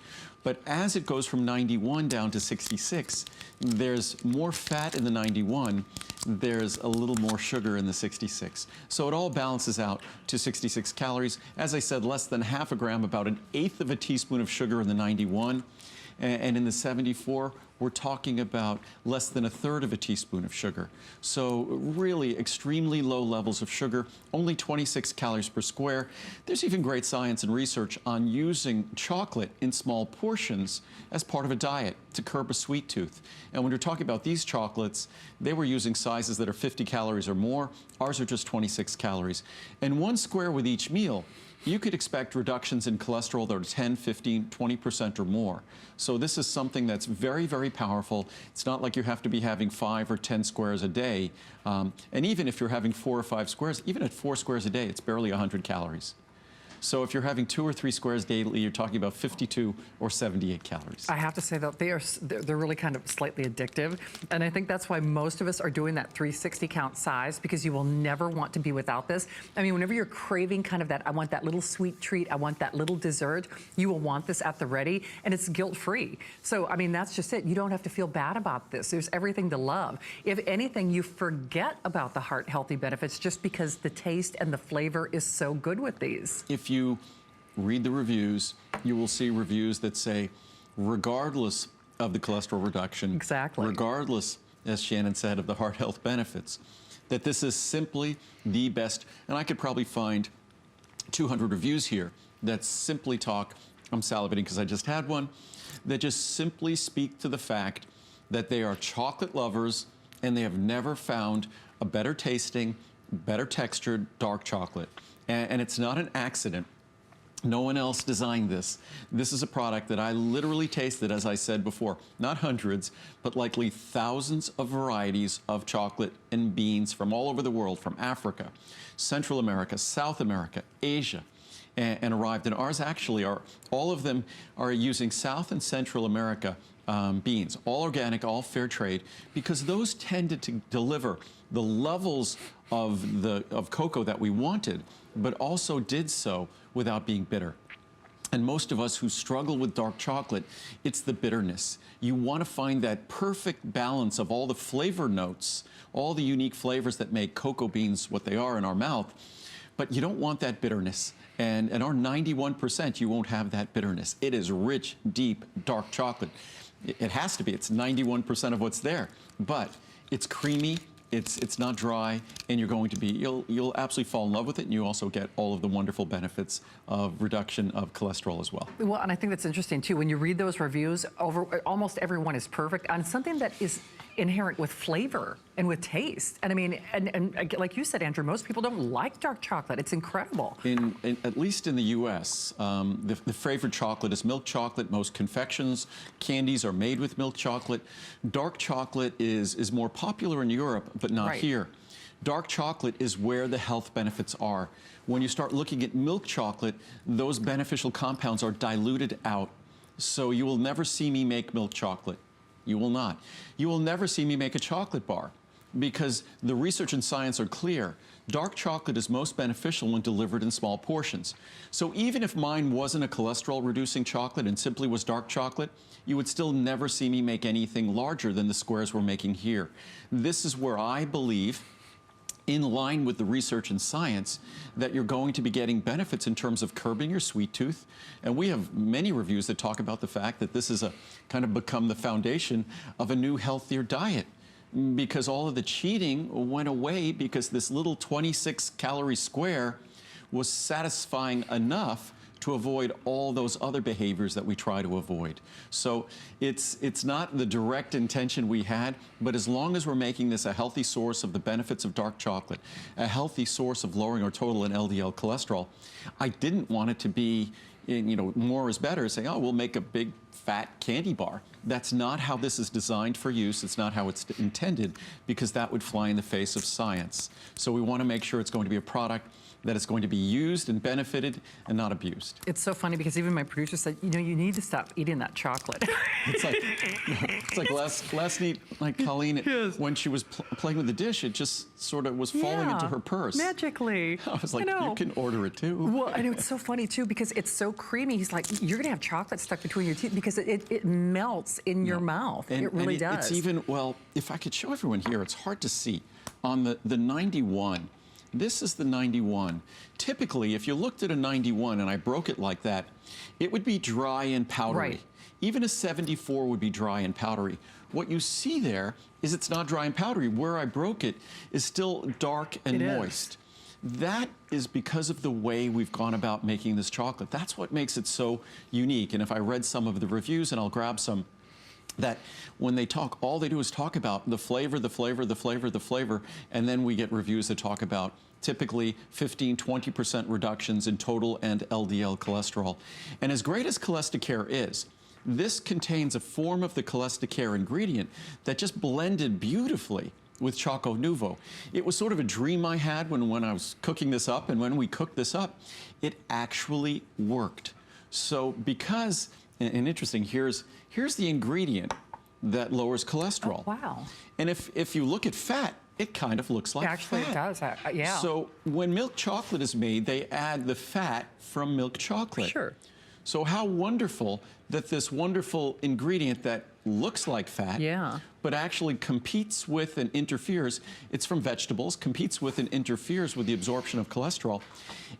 But as it goes from 91 down to 66, there's more fat in the 91, there's a little more sugar in the 66. So it all balances out to 66 calories. As I said, less than half a gram, about an eighth of a teaspoon of sugar in the 91. And in the 74, we're talking about less than a third of a teaspoon of sugar. So really extremely low levels of sugar, only 26 calories per square. There's even great science and research on using chocolate in small portions as part of a diet to curb a sweet tooth. And when you're talking about these chocolates, they were using sizes that are 50 calories or more. Ours are just 26 calories. And 1 square with each meal, you could expect reductions in cholesterol that are 10, 15, 20% or more. So this is something that's very, very powerful. It's not like you have to be having 5 or 10 squares a day. And even if you're having 4 or 5 squares, even at 4 squares a day, it's barely 100 calories. So if you're having 2 or 3 squares daily, you're talking about 52 or 78 calories. I have to say that they're really kind of slightly addictive, and I think that's why most of us are doing that 360 count size, because you will never want to be without this. I mean, whenever you're craving kind of that, I want that little sweet treat, I want that little dessert, you will want this at the ready, and it's guilt-free. So, I mean, that's just it. You don't have to feel bad about this. There's everything to love. If anything, you forget about the heart-healthy benefits just because the taste and the flavor is so good with these. If you read the reviews, you will see reviews that say, regardless of the cholesterol reduction, exactly, regardless, as Shannon said, of the heart health benefits, that this is simply the best. And I could probably find 200 reviews here that simply talk, I'm salivating because I just had one, that just simply speak to the fact that they are chocolate lovers and they have never found a better tasting, better textured dark chocolate. And it's not an accident. No one else designed this. This is a product that I literally tasted, as I said before, not hundreds, but likely thousands of varieties of chocolate and beans from all over the world, from Africa, Central America, South America, Asia, and arrived. And ours actually are, all of them are using South and Central America beans, all organic, all fair trade, because those tended to deliver the levels of cocoa that we wanted, but also did so without being bitter. And most of us who struggle with dark chocolate, it's the bitterness. You want to find that perfect balance of all the flavor notes, all the unique flavors that make cocoa beans what they are in our mouth, but you don't want that bitterness. And our 91%, you won't have that bitterness. It is rich, deep, dark chocolate. It has to be. It's 91% of what's there. But it's creamy, It's not dry, and you'll absolutely fall in love with it, and you also get all of the wonderful benefits of reduction of cholesterol as well. Well, and I think that's interesting too. When you read those reviews, almost everyone is perfect on something that is inherent with flavor and with taste. And I mean, and like you said, Andrew, most people don't like dark chocolate. It's incredible. At least in the U.S., the favorite chocolate is milk chocolate. Most confections, candies are made with milk chocolate. Dark chocolate is more popular in Europe, but not Right. here. Dark chocolate is where the health benefits are. When you start looking at milk chocolate, those beneficial compounds are diluted out. So you will never see me make milk chocolate. You will not. You will never see me make a chocolate bar because the research and science are clear. Dark chocolate is most beneficial when delivered in small portions. So even if mine wasn't a cholesterol-reducing chocolate and simply was dark chocolate, you would still never see me make anything larger than the squares we're making here. This is where I believe, in line with the research and science, that you're going to be getting benefits in terms of curbing your sweet tooth. And we have many reviews that talk about the fact that this is kind of become the foundation of a new, healthier diet, because all of the cheating went away because this little 26-calorie square was satisfying enough to avoid all those other behaviors that we try to avoid. So it's not the direct intention we had, but as long as we're making this a healthy source of the benefits of dark chocolate, a healthy source of lowering our total and LDL cholesterol, I didn't want it to be, more is better, saying, oh, we'll make a big fat candy bar. That's not how this is designed for use. It's not how it's intended, because that would fly in the face of science. So we want to make sure it's going to be a product that is going to be used and benefited and not abused. It's so funny because even my producer said, you need to stop eating that chocolate. It's like last night, like Colleen, Yes. when she was playing with the dish, it just sort of was falling into her purse. Magically. I was like, I know. you can order it too. Well, I know it's so funny too because it's so creamy. He's like, you're gonna have chocolate stuck between your teeth because it melts in your mouth. It really does. It's even, well, if I could show everyone here, it's hard to see. On the 91, this is the 91. Typically, if you looked at a 91 and I broke it like that, it would be dry and powdery. Right. Even a 74 would be dry and powdery. What you see there is it's not dry and powdery. Where I broke it is still dark and It is. moist. That is because of the way we've gone about making this chocolate. That's what makes it so unique. And if I read some of the reviews, and I'll grab some, that when they talk, all they do is talk about the flavor, the flavor, the flavor, the flavor, and then we get reviews that talk about typically 15, 20% reductions in total and LDL cholesterol. And as great as Cholesterol is, this contains a form of the Cholesterol ingredient that just blended beautifully with Choco Nuvo. It was sort of a dream I had when I was cooking this up, and when we cooked this up, it actually worked. So because, and interesting, here's the ingredient that lowers cholesterol. Oh, wow. And if you look at fat, it kind of looks like Actually, fat. it does. Yeah. So when milk chocolate is made, they add the fat from milk chocolate. Sure. So how wonderful that this wonderful ingredient that looks like fat, Yeah. but actually competes with and interferes, it's from vegetables, competes with and interferes with the absorption of cholesterol.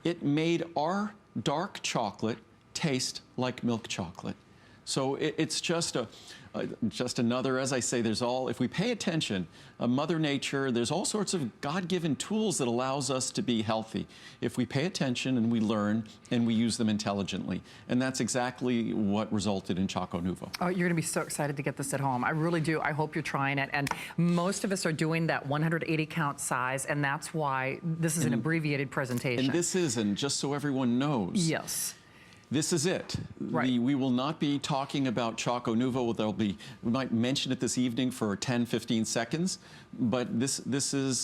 It made our dark chocolate taste like milk chocolate. So it's just another, as I say, if we pay attention, Mother Nature, there's all sorts of God-given tools that allows us to be healthy if we pay attention and we learn and we use them intelligently. And that's exactly what resulted in Choco Nuvo. Oh, you're going to be so excited to get this at home. I really do. I hope you're trying it. And most of us are doing that 180 count size, and that's why this is an abbreviated presentation. And this is, and just so everyone knows, Yes. this is it. Right. We will not be talking about Choco Nuvo. We might mention it this evening for 10, 15 seconds, but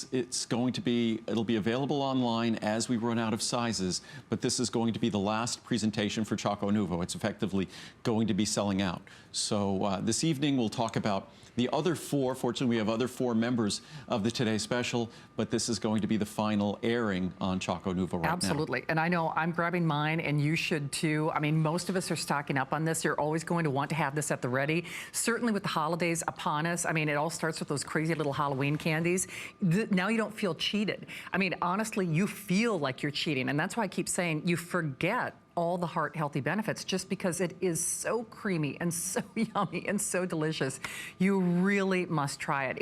it'll be available online as we run out of sizes, but this is going to be the last presentation for Choco Nuvo. It's effectively going to be selling out. So this evening we'll talk about the other four. Fortunately, we have other four members of the Today Special, but this is going to be the final airing on Choco Nuvo right now. Absolutely. And I know I'm grabbing mine, and you should too. I mean, most of us are stocking up on this. You're always going to want to have this at the ready. Certainly with the holidays upon us. I mean, it all starts with those crazy little Halloween candies. Now you don't feel cheated. I mean, honestly, you feel like you're cheating. And that's why I keep saying you forget all the heart healthy benefits just because it is so creamy and so yummy and so delicious. You really must try it.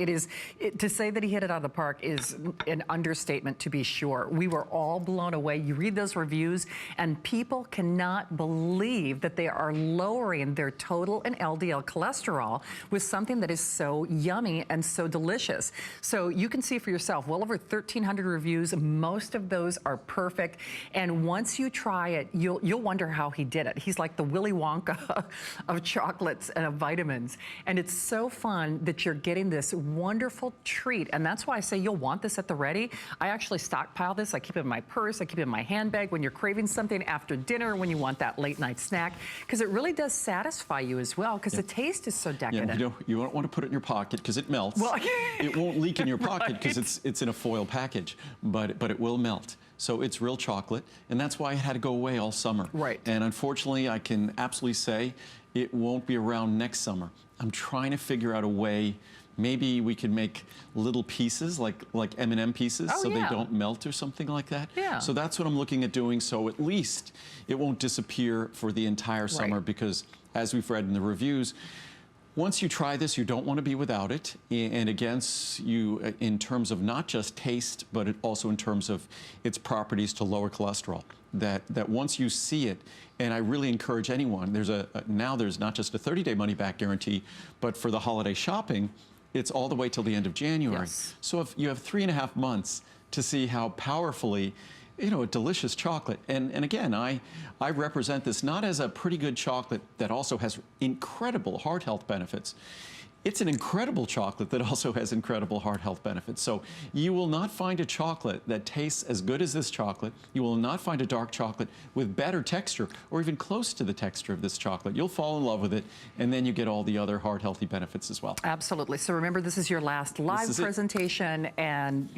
To say that he hit it out of the park is an understatement, to be sure. We were all blown away. You read those reviews and people cannot believe that they are lowering their total and LDL cholesterol with something that is so yummy and so delicious. So you can see for yourself, well over 1,300 reviews. Most of those are perfect. And once you try it, you'll wonder how he did it. He's like the Willy Wonka of chocolates and of vitamins. And it's so fun that you're getting this wonderful treat. And that's why I say you'll want this at the ready. I actually stockpile this. I keep it in my purse. I keep it in my handbag when you're craving something after dinner, when you want that late night snack, because it really does satisfy you as well, because the taste is so decadent. Yeah, you don't want to put it in your pocket because it melts. Well, it won't leak in your pocket because it's in a foil package, but it will melt. So it's real chocolate, and that's why it had to go away all summer. Right. And unfortunately, I can absolutely say it won't be around next summer. I'm trying to figure out a way. Maybe we could make little pieces, like M&M pieces, so they don't melt or something like that. Yeah. So that's what I'm looking at doing, so at least it won't disappear for the entire summer, because as we've read in the reviews, once you try this, you don't want to be without it. And again, in terms of not just taste, but also in terms of its properties to lower cholesterol. That once you see it, and I really encourage anyone, now there's not just a 30-day money-back guarantee, but for the holiday shopping, it's all the way till the end of January. Yes. So if you have 3.5 months to see how powerfully, a delicious chocolate. And again, I represent this not as a pretty good chocolate that also has incredible heart health benefits. It's an incredible chocolate that also has incredible heart health benefits. So you will not find a chocolate that tastes as good as this chocolate. You will not find a dark chocolate with better texture or even close to the texture of this chocolate. You'll fall in love with it, and then you get all the other heart healthy benefits as well. Absolutely. So remember, this is your last live presentation, and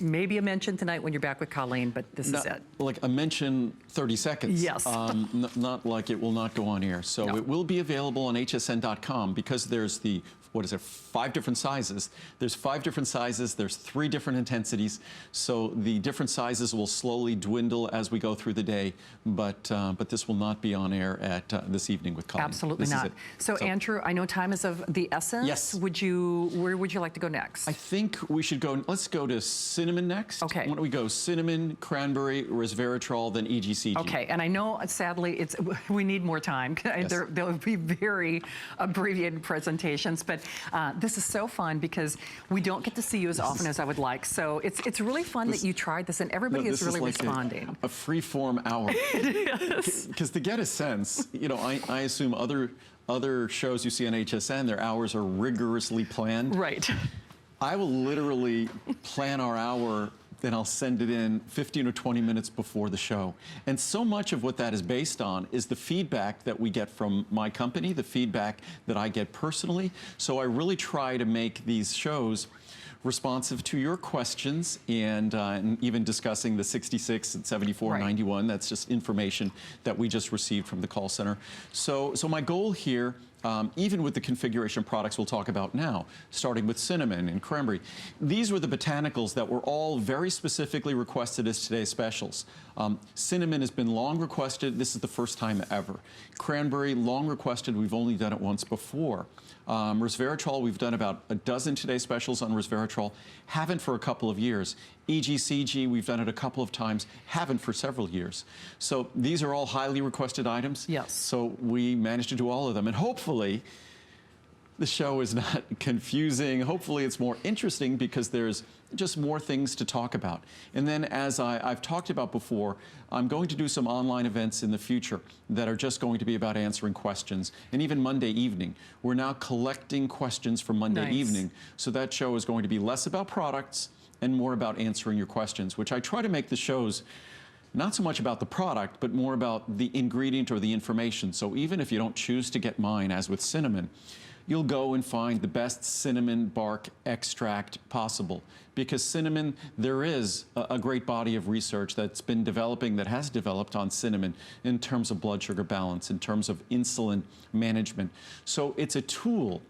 maybe a mention tonight when you're back with Colleen, but this is it. Like a mention 30 seconds. Yes. Not like it will not go on air. So it will be available on hsn.com, because there's 5 different sizes. There's 5 different sizes. There's 3 different intensities. So the different sizes will slowly dwindle as we go through the day. But this will not be on air at this evening with Colleen. Absolutely not. So Andrew, I know time is of the essence. Yes. Where would you like to go next? I think we should go. Let's go to cinnamon next. Okay. Why don't we go cinnamon, cranberry, resveratrol, then EGCG. Okay. And I know, sadly, we need more time. Yes. There'll be very abbreviated presentations, but this is so fun because we don't get to see you as often as I would like. So it's really fun that you tried this, and everybody is really responding. A free-form hour. Because to get a sense, I assume other shows you see on HSN, their hours are rigorously planned. Right. I will literally plan our hour, then I'll send it in 15 or 20 minutes before the show. And so much of what that is based on is the feedback that we get from my company, the feedback that I get personally. So I really try to make these shows responsive to your questions, and even discussing the 66 and 74 and 91. That's just information that we just received from the call center. So my goal here, even with the configuration products we'll talk about now, starting with cinnamon and cranberry, these were the botanicals that were all very specifically requested as today's specials. Cinnamon has been long requested. This is the first time ever. Cranberry, long requested. We've only done it once before. Resveratrol, we've done about a dozen today's specials on resveratrol. Haven't for a couple of years. EGCG, we've done it a couple of times. Haven't for several years. So these are all highly requested items. Yes. So we managed to do all of them. And hopefully, the show is not confusing. Hopefully, it's more interesting because there's just more things to talk about. And then, as I've talked about before, I'm going to do some online events in the future that are just going to be about answering questions. And even Monday evening, we're now collecting questions for Monday evening. So that show is going to be less about products and more about answering your questions, which I try to make the shows not so much about the product, but more about the ingredient or the information. So even if you don't choose to get mine, as with cinnamon, you'll go and find the best cinnamon bark extract possible. Because cinnamon, there is a great body of research that's been developing, that has developed on cinnamon in terms of blood sugar balance, in terms of insulin management. So it's a tool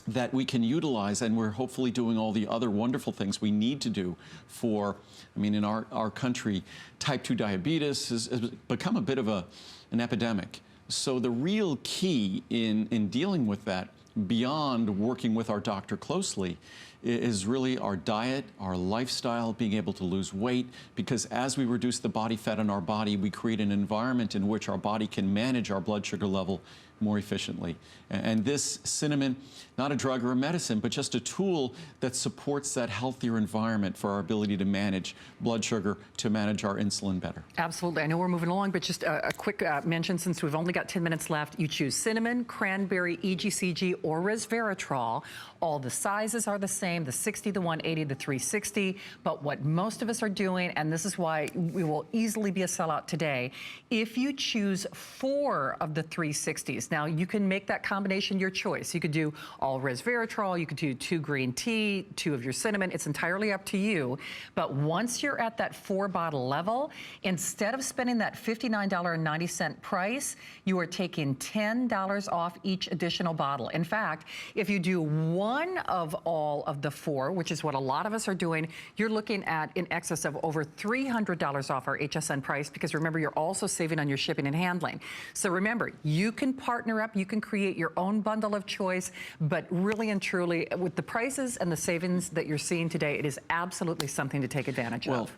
that we can utilize, and we're hopefully doing all the other wonderful things we need to do for, I mean, in our country, type 2 diabetes has become a bit of an epidemic. So the real key in dealing with that, beyond working with our doctor closely, is really our diet, our lifestyle, being able to lose weight, because as we reduce the body fat in our body, we create an environment in which our body can manage our blood sugar level more efficiently. And this cinnamon, not a drug or a medicine, but just a tool that supports that healthier environment for our ability to manage blood sugar, to manage our insulin better. Absolutely. I know we're moving along, but just a quick mention, since we've only got 10 minutes left. You choose cinnamon, cranberry, EGCG, or resveratrol. All the sizes are the same, the 60, the 180, the 360. But what most of us are doing, and this is why we will easily be a sellout today, if you choose 4 of the 360s, now you can make that combination your choice. You could do all resveratrol, you could do 2 green tea, 2 of your cinnamon. It's entirely up to you. But once you're at that 4-bottle level, instead of spending that $59.90 price, you are taking $10 off each additional bottle. In fact, if you do one of all of the 4, which is what a lot of us are doing, you're looking at in excess of over $300 off our HSN price, because remember, you're also saving on your shipping and handling. So remember, you can partner up, you can create your own bundle of choice, but really and truly, with the prices and the savings that you're seeing today, it is absolutely something to take advantage of.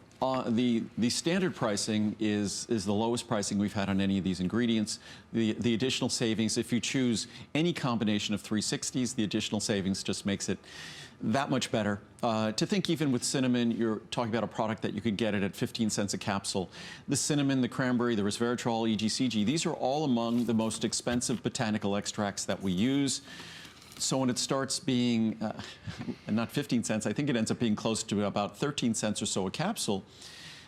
The standard pricing is the lowest pricing we've had on any of these ingredients. The additional savings, if you choose any combination of 360s, the additional savings just makes it that much better. To think even with cinnamon, you're talking about a product that you could get it at 15 cents a capsule. The cinnamon, the cranberry, the resveratrol, EGCG, these are all among the most expensive botanical extracts that we use. So when it starts being, not 15 cents, I think it ends up being close to about 13 cents or so a capsule.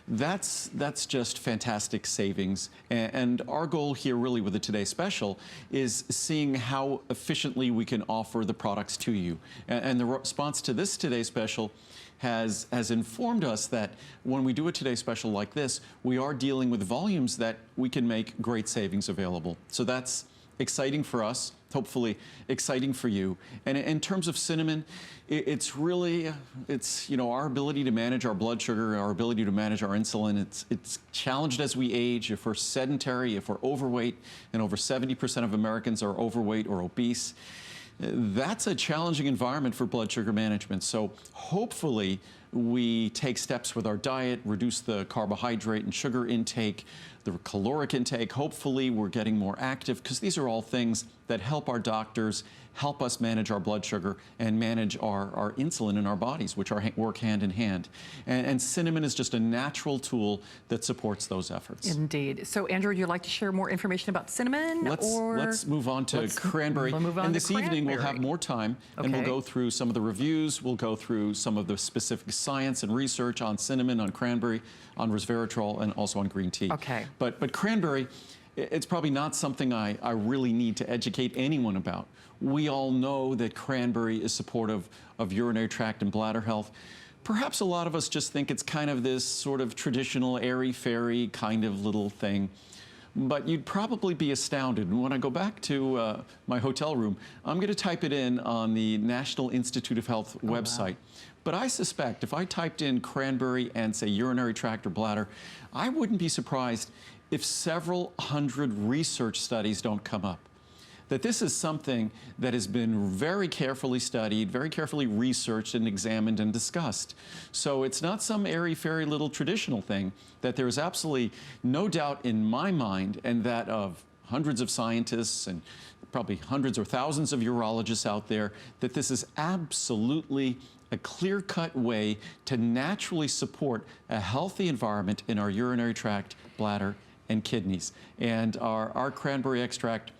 That's just fantastic savings. And our goal here really with the Today Special is seeing how efficiently we can offer the products to you. And the response to this Today Special has informed us that when we do a Today Special like this, we are dealing with volumes that we can make great savings available. So that's exciting for us, hopefully exciting for you. And in terms of cinnamon, it's really, you know, our ability to manage our blood sugar, our ability to manage our insulin. It's challenged as we age. If we're sedentary, if we're overweight, and over 70% of Americans are overweight or obese, that's a challenging environment for blood sugar management. So hopefully we take steps with our diet, reduce the carbohydrate and sugar intake, the caloric intake. Hopefully we're getting more active, because these are all things that help our doctors, help us manage our blood sugar and manage our insulin in our bodies, which work hand in hand. And cinnamon is just a natural tool that supports those efforts. Indeed. So Andrew, would you like to share more information about cinnamon? Let's move on to cranberry. And this evening we'll have more time, and we'll go through some of the reviews, we'll go through some of the specific science and research on cinnamon, on cranberry, on resveratrol, and also on green tea. Okay. But cranberry, it's probably not something I really need to educate anyone about. We all know that cranberry is supportive of urinary tract and bladder health. Perhaps a lot of us just think it's kind of this sort of traditional airy-fairy kind of little thing. But you'd probably be astounded. And when I go back to my hotel room, I'm going to type it in on the National Institute of Health website. Wow. But I suspect if I typed in cranberry and say urinary tract or bladder, I wouldn't be surprised if several hundred research studies don't come up. That this is something that has been very carefully studied, very carefully researched and examined and discussed. So it's not some airy-fairy little traditional thing, that there is absolutely no doubt in my mind, and that of hundreds of scientists and probably hundreds or thousands of urologists out there, that this is absolutely a clear-cut way to naturally support a healthy environment in our urinary tract, bladder, and kidneys. And our cranberry extract,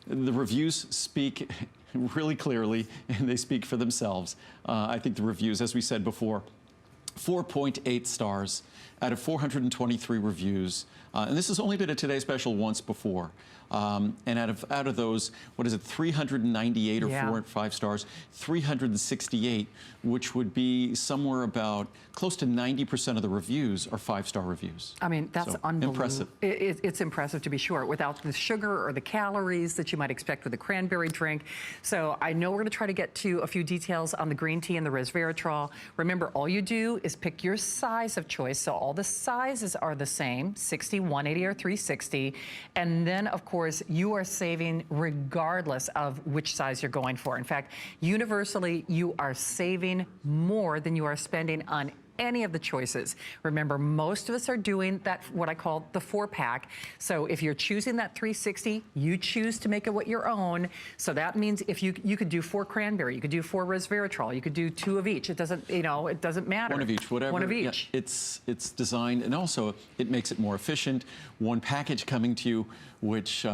the reviews speak really clearly, and they speak for themselves. I think the reviews, as we said before, 4.8 stars out of 423 reviews. And this has only been a Today Special once before. And out of those, what is it, 398 or Yeah. 4 and 5 stars, 368, which would be somewhere about close to 90% of the reviews are 5-star reviews. I mean, that's So, unbelievable. impressive. It's impressive to be sure, without the sugar or the calories that you might expect with a cranberry drink. So I know we're going to try to get to a few details on the green tea and the resveratrol. Remember, all you do is pick your size of choice. So all the sizes are the same, 60, 180, or 360. And then, of course, you are saving regardless of which size you're going for. In fact, universally, you are saving more than you are spending on any of the choices. Remember, most of us are doing that, what I call the 4-pack. So if you're choosing that 360, you choose to make it what your own. So that means if you could do 4 cranberry, you could do 4 resveratrol, you could do 2 of each. It doesn't, it doesn't matter. One of each, whatever. One of Yeah, each. it's designed, and also it makes it more efficient. One package coming to you, which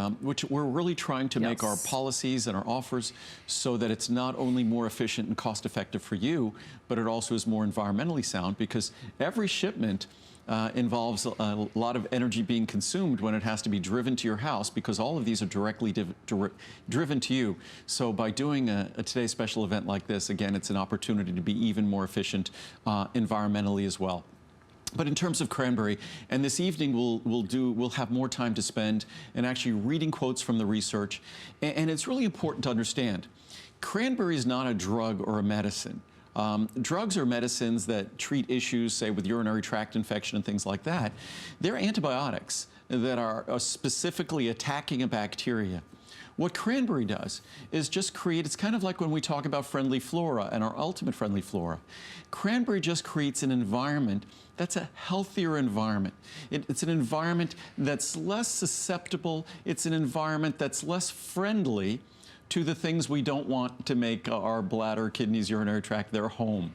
we're really trying to make our Yes. policies and our offers so that it's not only more efficient and cost effective for you, but it also is more environmentally sound, because every shipment involves a lot of energy being consumed when it has to be driven to your house, because all of these are directly driven to you. So by doing a Today Special event like this, again, it's an opportunity to be even more efficient environmentally as well. But in terms of cranberry, and this evening we'll have more time to spend in actually reading quotes from the research, and it's really important to understand, cranberry is not a drug or a medicine. Drugs or medicines that treat issues, say, with urinary tract infection and things like that, they're antibiotics that are specifically attacking a bacteria. What cranberry does is just create, it's kind of like when we talk about friendly flora and our ultimate friendly flora. Cranberry just creates an environment that's a healthier environment. It's an environment that's less susceptible. It's an environment that's less friendly to the things we don't want to make our bladder, kidneys, urinary tract their home.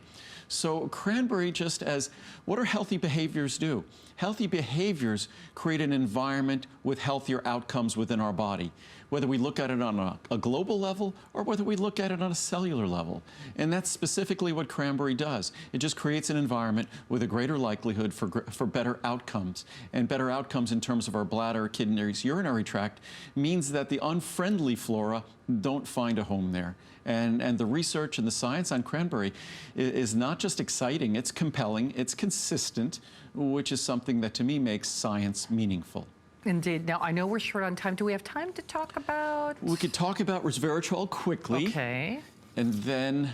So cranberry, just as what do healthy behaviors do? Healthy behaviors create an environment with healthier outcomes within our body, whether we look at it on a global level or whether we look at it on a cellular level. And that's specifically what cranberry does. It just creates an environment with a greater likelihood for better outcomes. And better outcomes in terms of our bladder, kidneys, urinary tract means that the unfriendly flora don't find a home there. And the research and the science on cranberry is not just exciting, it's compelling, it's consistent, which is something that to me makes science meaningful. Indeed. Now, I know we're short on time. Do we have time to talk about? We could talk about resveratrol quickly. Okay. And then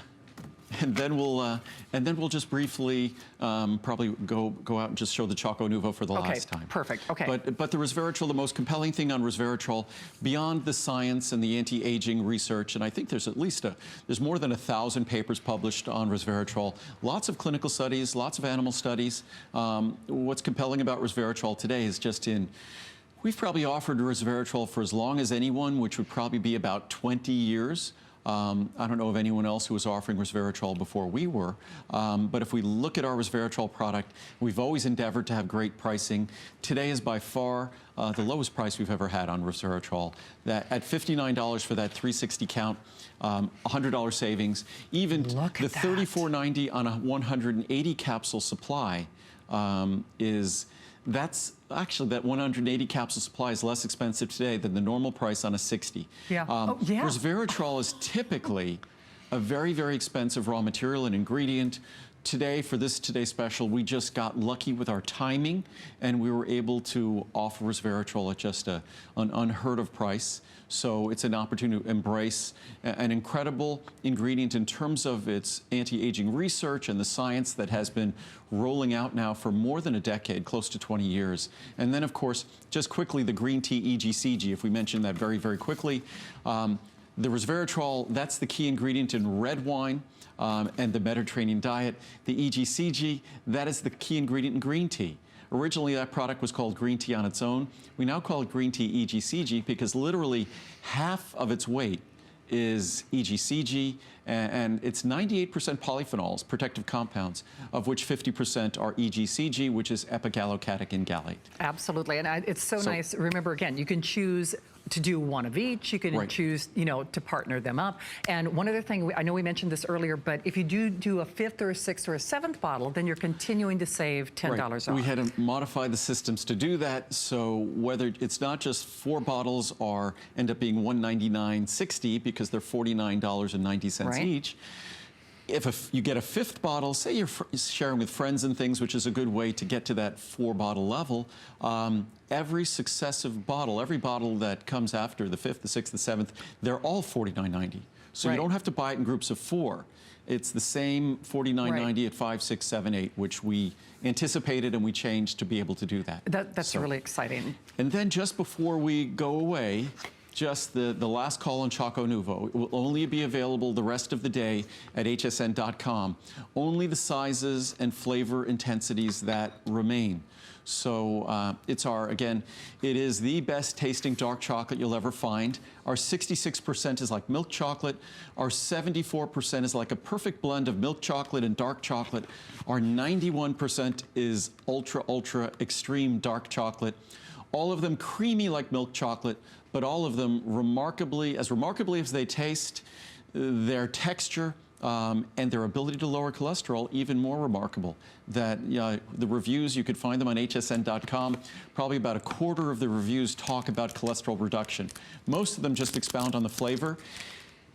we'll just briefly probably go out and just show the Choco Nuvo for the last time. Perfect. Okay. But the resveratrol, the most compelling thing on resveratrol, beyond the science and the anti-aging research, and I think there's at least there's more than 1,000 papers published on resveratrol, lots of clinical studies, lots of animal studies. What's compelling about resveratrol today is we've probably offered resveratrol for as long as anyone, which would probably be about 20 years. I don't know of anyone else who was offering resveratrol before we were, but if we look at our resveratrol product, we've always endeavored to have great pricing. Today is by far the lowest price we've ever had on resveratrol. That at $59 for that 360 count, $100 savings. Even Look the at that. $34.90 on a 180 capsule supply that's actually, that 180 capsule supply is less expensive today than the normal price on a 60. Yeah. Oh, yeah. Resveratrol is typically a very, very expensive raw material and ingredient. Today, for this Today Special, we just got lucky with our timing, and we were able to offer resveratrol at just an unheard of price. So it's an opportunity to embrace an incredible ingredient in terms of its anti-aging research and the science that has been rolling out now for more than a decade, close to 20 years. And then, of course, just quickly, the green tea EGCG, if we mention that very, very quickly. The resveratrol, that's the key ingredient in red wine and the Mediterranean diet. The EGCG, that is the key ingredient in green tea. Originally, that product was called green tea on its own. We now call it green tea EGCG because literally half of its weight is EGCG, and it's 98% polyphenols, protective compounds, of which 50% are EGCG, which is epigallocatechin gallate. Absolutely. And it's so nice. Remember, again, you can choose to do one of each. You can Right. choose, to partner them up. And one other thing, I know we mentioned this earlier, but if you do a 5th or a 6th or a 7th bottle, then you're continuing to save $10 off. We had to modify the systems to do that, so whether it's not just 4 bottles end up being $199.60 because they're $49.90 Right. each. If you get a 5th bottle, say you're sharing with friends and things, which is a good way to get to that 4-bottle level, every successive bottle, every bottle that comes after the 5th, the 6th, the 7th, they're all $49.90. So Right. you don't have to buy it in groups of 4. It's the same $49.90 at 5, 6, 7, 8, which we anticipated and we changed to be able to do that. That's So- really exciting. And then just before we go away, just the last call on Choco Nuvo. It will only be available the rest of the day at hsn.com. Only the sizes and flavor intensities that remain. So it is the best tasting dark chocolate you'll ever find. Our 66% is like milk chocolate. Our 74% is like a perfect blend of milk chocolate and dark chocolate. Our 91% is ultra, ultra extreme dark chocolate. All of them creamy like milk chocolate, but all of them remarkably as they taste, their texture and their ability to lower cholesterol even more remarkable. That the reviews, you could find them on hsn.com. Probably about a quarter of the reviews talk about cholesterol reduction. Most of them just expound on the flavor.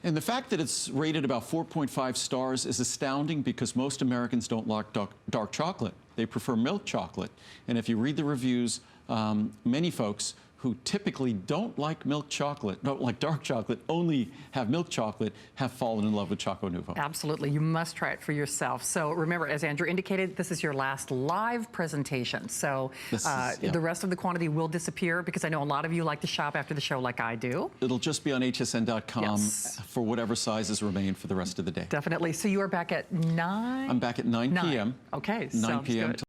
And the fact that it's rated about 4.5 stars is astounding because most Americans don't like dark chocolate. They prefer milk chocolate. And if you read the reviews, many folks who typically don't like milk chocolate, don't like dark chocolate, only have milk chocolate, have fallen in love with Choco Nuvo. Absolutely. You must try it for yourself. So remember, as Andrew indicated, this is your last live presentation. So the rest of the quantity will disappear because I know a lot of you like to shop after the show like I do. It'll just be on hsn.com Yes. for whatever sizes remain for the rest of the day. Definitely. So you are back at 9? I'm back at 9 p.m. Okay, 9 sounds p.m. good.